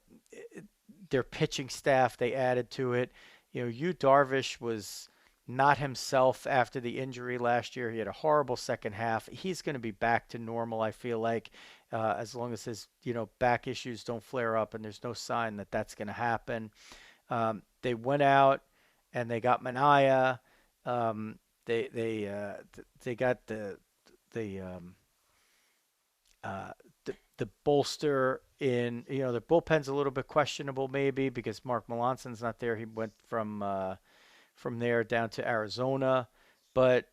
their pitching staff they added to it. Yu Darvish was not himself after the injury last year. He had a horrible second half. He's going to be back to normal, I feel like, as long as his back issues don't flare up, and there's no sign that that's going to happen. They went out and they got Mania. They got the the bolster in the bullpen's a little bit questionable maybe because Mark Melanson's not there. He went from there down to Arizona, but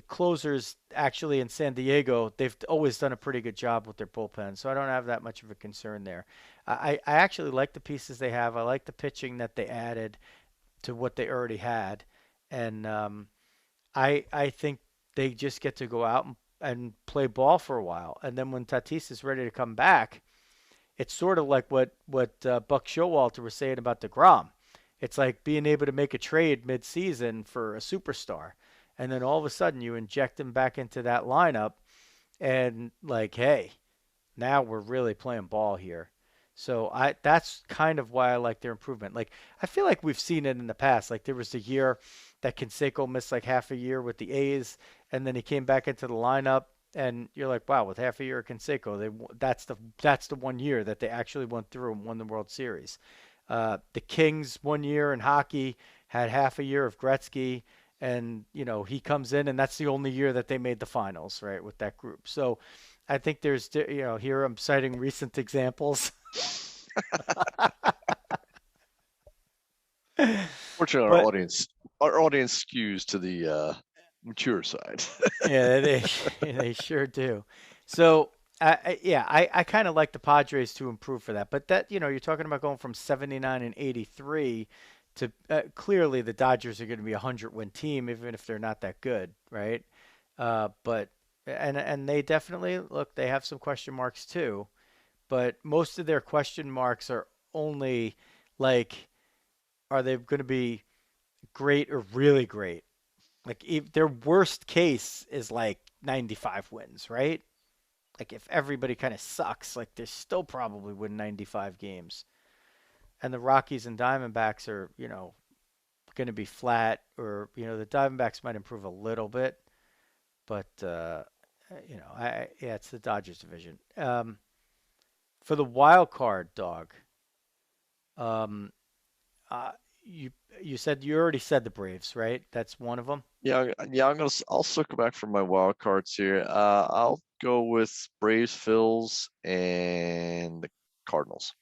closers actually in San Diego they've always done a pretty good job with their bullpen, so I don't have that much of a concern there. I actually like the pieces they have. I like the pitching that they added to what they already had, and I think they just get to go out and play ball for a while. And then when Tatis is ready to come back, it's sort of like what Buck Showalter was saying about deGrom. It's like being able to make a trade mid-season for a superstar, and then all of a sudden you inject him back into that lineup, and like, hey, now we're really playing ball here. So that's kind of why I like their improvement. Like I feel like we've seen it in the past. Like there was a year that Canseco missed like half a year with the A's, and then he came back into the lineup, and you're like, wow, with half a year of Canseco, that's the one year that they actually went through and won the World Series. The Kings one year in hockey had half a year of Gretzky, and he comes in, and that's the only year that they made the finals, right, with that group. So I think there's here I'm citing recent examples. fortunately, our But audience our audience skews to the mature side. yeah, they sure do. So yeah, I kind of like the Padres to improve for that. But that you're talking about going from 79 and 83 to clearly the Dodgers are going to be a 100-win team, even if they're not that good, right? But and they definitely look. They have some question marks too, but most of their question marks are only like, are they going to be great or really great? Like if their worst case is like 95 wins, right? Like if everybody kind of sucks, like they still probably win 95 games. And the Rockies and Diamondbacks are, going to be flat, or the Diamondbacks might improve a little bit, but yeah, it's the Dodgers division. For the wild card, Dog. Um, uh, you you said you already said the Braves, right? That's one of them. Yeah, yeah. I'll circle back for my wild cards here. I'll go with Braves, Phils, and the Cardinals.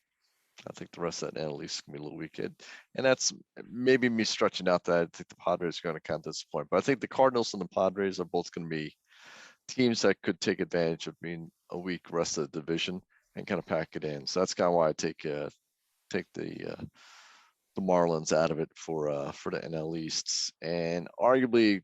I think the rest of that NL East is going to be a little weekend. And that's maybe me stretching out that I think the Padres are going to kind of disappoint. But I think the Cardinals and the Padres are both going to be teams that could take advantage of being a weak rest of the division and kind of pack it in. So that's kind of why I take the Marlins out of it for the NL East. And arguably,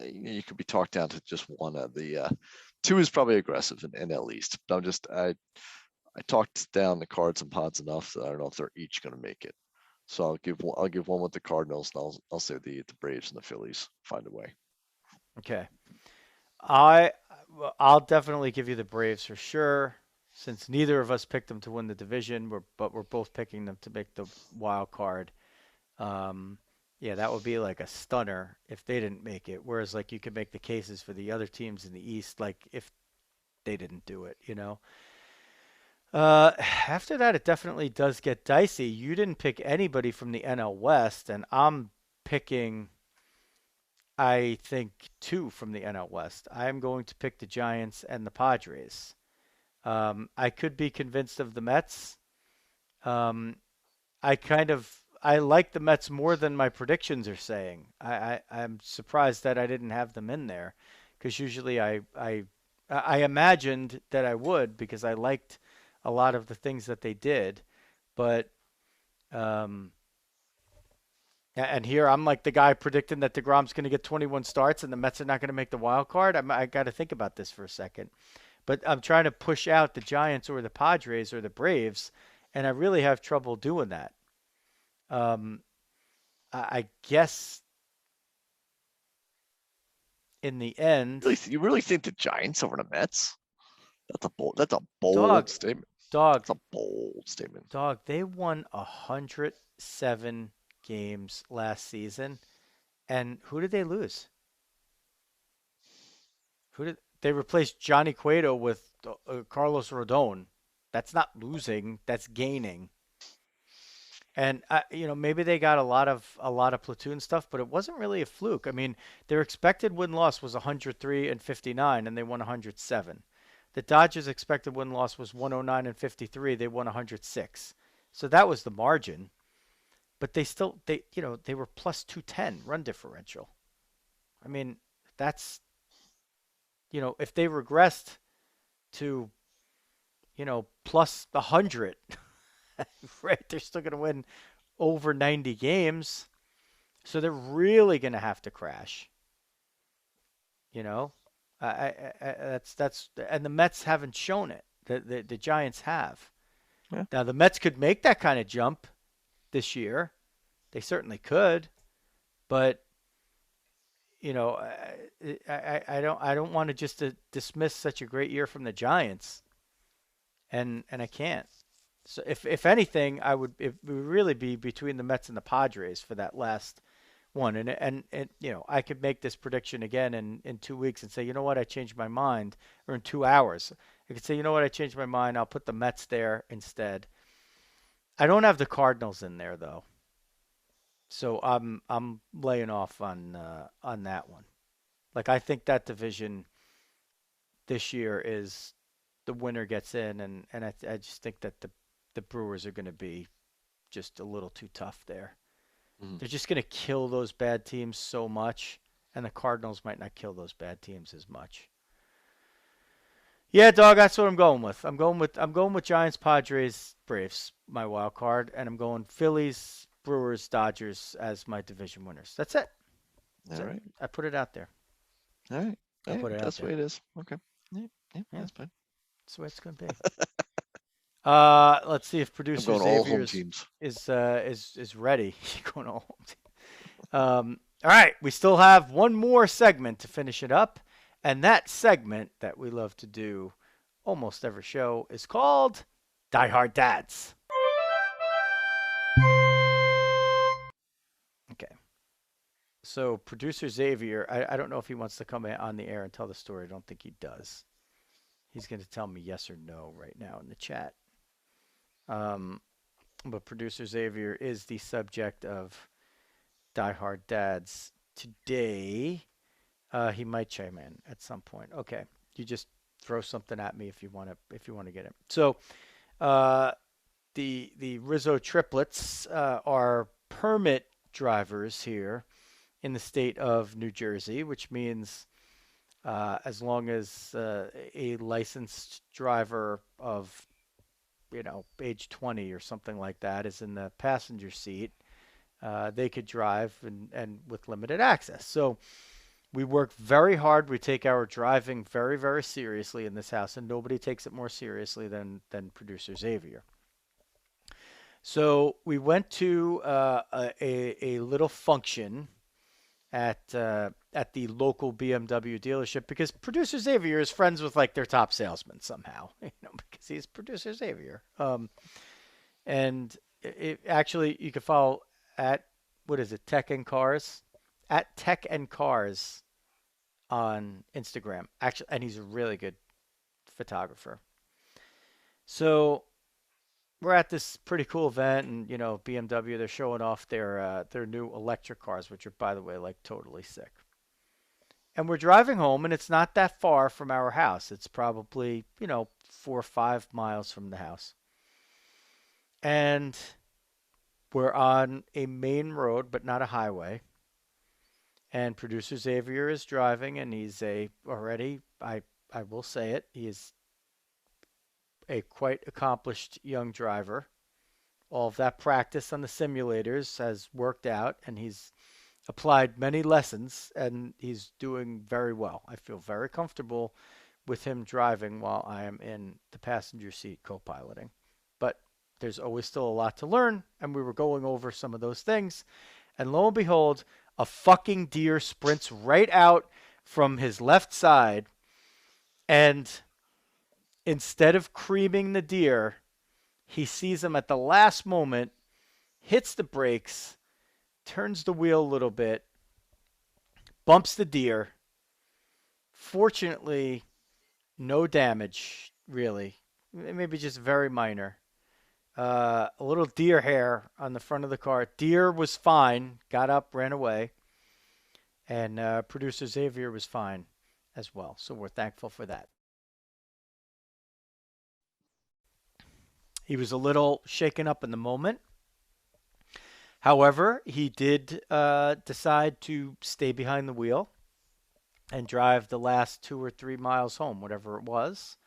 you could be talked down to just one of the two is probably aggressive in NL East. But I talked down the Cards and Pods enough that I don't know if they're each going to make it. So I'll give one with the Cardinals, and I'll say the Braves and the Phillies find a way. Okay. I'll definitely give you the Braves for sure, since neither of us picked them to win the division, but we're both picking them to make the wild card. Yeah, that would be like a stunner if they didn't make it. Whereas like you could make the cases for the other teams in the East, like if they didn't do it, you know. After that, it definitely does get dicey. You didn't pick anybody from the NL West, and I'm picking, I think, two from the NL West. I'm going to pick the Giants and the Padres. I could be convinced of the Mets. Um, I like the Mets more than my predictions are saying. I'm surprised that I didn't have them in there, because usually I imagined that I would, because I liked a lot of the things that they did, but um, and here I'm like the guy predicting that deGrom's going to get 21 starts and the Mets are not going to make the wild card. I got to think about this for a second, but I'm trying to push out the Giants or the Padres or the Braves, and I really have trouble doing that. Um, I guess in the end, You really think the Giants over the Mets? That's a bold Dawg, statement. Dawg, That's a bold statement. Dawg, they won 107 games last season, and who did they lose? Who did they replace Johnny Cueto with Carlos Rodon? That's not losing, that's gaining. And maybe they got a lot of platoon stuff, but it wasn't really a fluke. I mean, their expected win loss was 103 and 59, and they won 107. The Dodgers' expected win loss was 109 and 53. They won 106. So that was the margin. But they were plus 210 run differential. I mean, that's if they regressed to plus 100, right? They're still going to win over 90 games. So they're really going to have to crash. You know, that's and the Mets haven't shown it. The Giants have. Yeah. Now the Mets could make that kind of jump this year. They certainly could, but I don't want to just dismiss such a great year from the Giants, and I can't. So if anything, it would really be between the Mets and the Padres for that last one, and I could make this prediction again in 2 weeks and say, you know what, I changed my mind, or in 2 hours, I could say, you know what, I changed my mind, I'll put the Mets there instead. I don't have the Cardinals in there though. So I'm laying off on that one. Like I think that division this year is the winner gets in, and I just think that the Brewers are going to be just a little too tough there. Mm-hmm. They're just going to kill those bad teams so much, and the Cardinals might not kill those bad teams as much. Yeah, Dawg, that's what I'm going with. I'm going with Giants, Padres, Braves, my wild card, and I'm going Phillies, Brewers, Dodgers as my division winners. That's it. All right. I put it out there. All right. I put it out That's the there. way it is. Okay. Yeah, that's fine. That's the way it's going to be. Let's see if producer I'm going Xavier all home teams. is ready. Going all home team. All right, we still have one more segment to finish it up, and that segment that we love to do almost every show is called Diehard Dads. Okay. So producer Xavier, I don't know if he wants to come on the air and tell the story. I don't think he does. He's going to tell me yes or no right now in the chat. But producer Xavier is the subject of Diehard Dads today. He might chime in at some point. Okay, you just throw something at me if you want to get it. So the Rizzo triplets are permit drivers here in the state of New Jersey, which means as long as a licensed driver of age 20 or something like that is in the passenger seat, they could drive and with limited access. So we work very hard. We take our driving very, very seriously in this house, and nobody takes it more seriously than producer Xavier. So we went to a little function at the local BMW dealership because producer Xavier is friends with like their top salesman somehow, because he's producer Xavier. And actually you can follow at, what is it, Tech and Cars, at Tech and Cars on Instagram. Actually, and he's a really good photographer. So we're at this pretty cool event, and BMW, they're showing off their new electric cars, which are, by the way, like totally sick. And we're driving home, and it's not that far from our house. It's probably 4 or 5 miles from the house, and we're on a main road, but not a highway. And producer Xavier is driving, and he's already, I will say it, he is a quite accomplished young driver. All of that practice on the simulators has worked out, and he's applied many lessons, and he's doing very well. I feel very comfortable with him driving while I am in the passenger seat co-piloting. But there's always still a lot to learn, and we were going over some of those things. And lo and behold, a fucking deer sprints right out from his left side, and instead of creaming the deer, he sees him at the last moment, hits the brakes, turns the wheel a little bit, bumps the deer. Fortunately, no damage, really. Maybe just very minor. A little deer hair on the front of the car. Deer was fine, got up, ran away. And producer Xavier was fine as well. So we're thankful for that. He was a little shaken up in the moment. However, he did decide to stay behind the wheel and drive the last 2 or 3 miles home, whatever it was.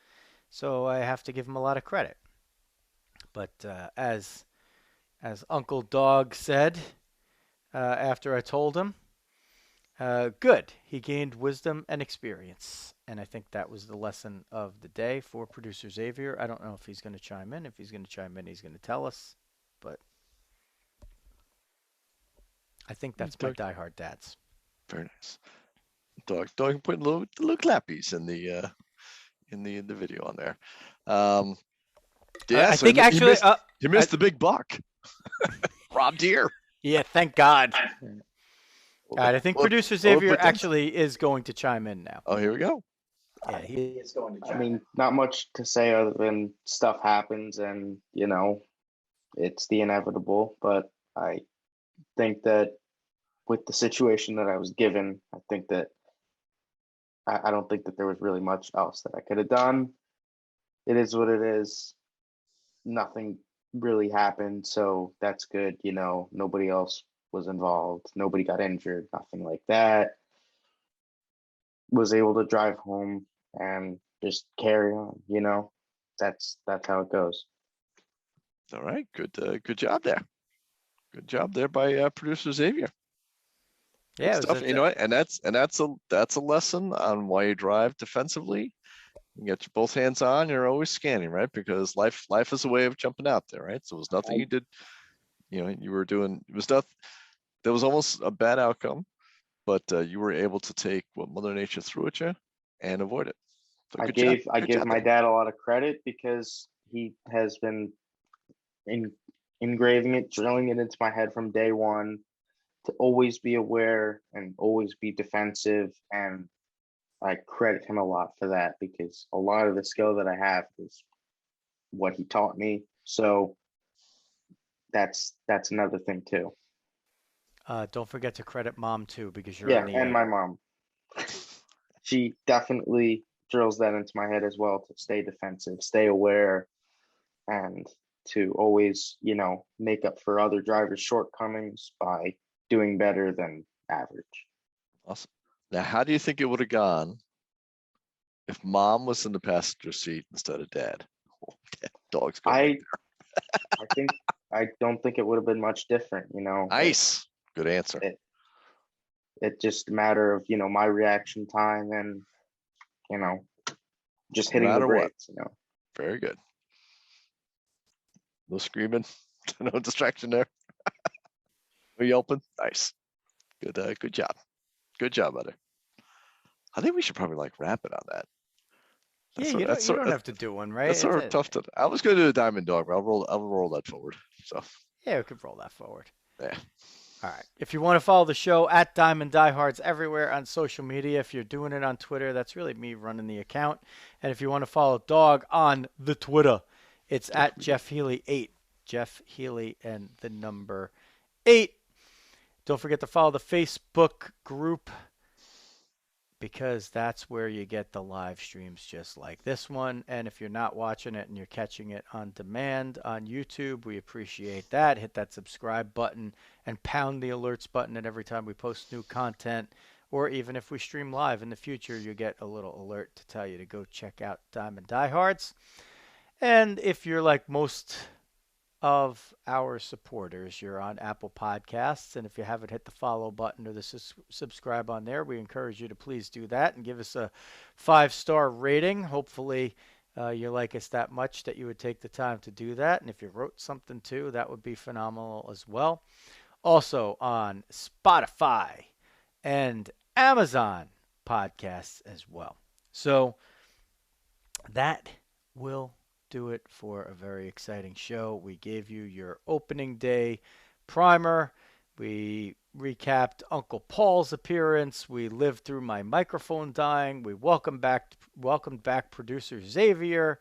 So I have to give him a lot of credit. But as Uncle Dawg said after I told him, good. He gained wisdom and experience. And I think that was the lesson of the day for producer Xavier. I don't know if he's going to chime in. If he's going to chime in, he's going to tell us. But I think that's my diehard dads. Very nice. Dawg putting little clappies in the video on there. I think actually you missed the big buck. Rob deer. Yeah, thank God. God, I think producer Xavier actually is going to chime in now. Oh, here we go. Yeah, he is going to chime in. I mean, not much to say other than stuff happens, and it's the inevitable. But I think that with the situation that I was given, I think that I don't think that there was really much else that I could have done. It is what it is. Nothing really happened, so that's good. Nobody else was involved. Nobody got injured, nothing like that. Was able to drive home and just carry on, That's how it goes. All right, good job there. Good job there by producer Xavier. Yeah, stuff, and that's a lesson on why you drive defensively. You get your both hands on, you're always scanning, right? Because life is a way of jumping out there, right? So it was nothing you did, you were doing, it was nothing that was almost a bad outcome, but you were able to take what Mother Nature threw at you and avoid it. So I give my dad a lot of credit because he has been engraving it, drilling it into my head from day one to always be aware and always be defensive. And I credit him a lot for that because a lot of the skill that I have is what he taught me. So that's another thing too. Don't forget to credit mom too, because you're on the and my mom. She definitely drills that into my head as well to stay defensive, stay aware, and to always, make up for other drivers' shortcomings by doing better than average. Awesome. Now, how do you think it would have gone if mom was in the passenger seat instead of dad? Oh, Dawg's going I don't think it would have been much different, Nice. Good answer. It just a matter of, my reaction time and, just hitting the brakes, Very good. No screaming, no distraction there. No yelping. Nice. Good job. Good job, buddy. I think we should probably wrap it on that. You don't have to do one, right? That's sort of tough to. I was going to do a Diamond Dog, but I'll roll that forward. So. Yeah, we could roll that forward. Yeah. All right. If you want to follow the show at Diamond Diehards everywhere on social media, if you're doing it on Twitter, that's really me running the account. And if you want to follow Dawg on the Twitter, it's at Jeff Healy 8. Jeff Healy and the number 8. Don't forget to follow the Facebook group, because that's where you get the live streams just like this one. And if you're not watching it and you're catching it on demand on YouTube, we appreciate that. Hit that subscribe button and pound the alerts button. And every time we post new content, or even if we stream live in the future, you get a little alert to tell you to go check out Diamond Diehards. And if you're like most of our supporters, you're on Apple Podcasts, and if you haven't hit the follow button or the subscribe on there, we encourage you to please do that and give us a 5-star rating. Hopefully you like us that much that you would take the time to do that, and if you wrote something too, that would be phenomenal as well. Also on Spotify and Amazon podcasts as well. So that will do it for a very exciting show. We gave you your opening day primer. We recapped Uncle Paul's appearance. We lived through my microphone dying. We welcomed back producer Xavier.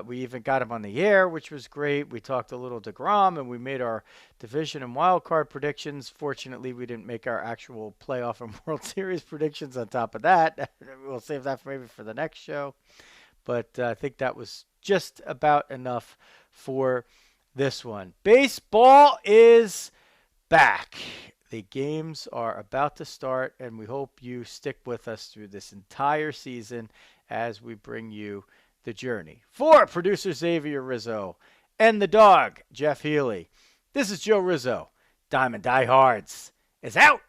We even got him on the air, which was great. We talked a little deGrom, and we made our division and wildcard predictions. Fortunately, we didn't make our actual playoff and World Series predictions on top of that. We'll save that maybe for the next show. But I think that was just about enough for this one. Baseball is back. The games are about to start, and we hope you stick with us through this entire season as we bring you the journey. For producer Xavier Rizzo and the Dawg, Jeff Healy, this is Joe Rizzo. Diamond Diehards is out.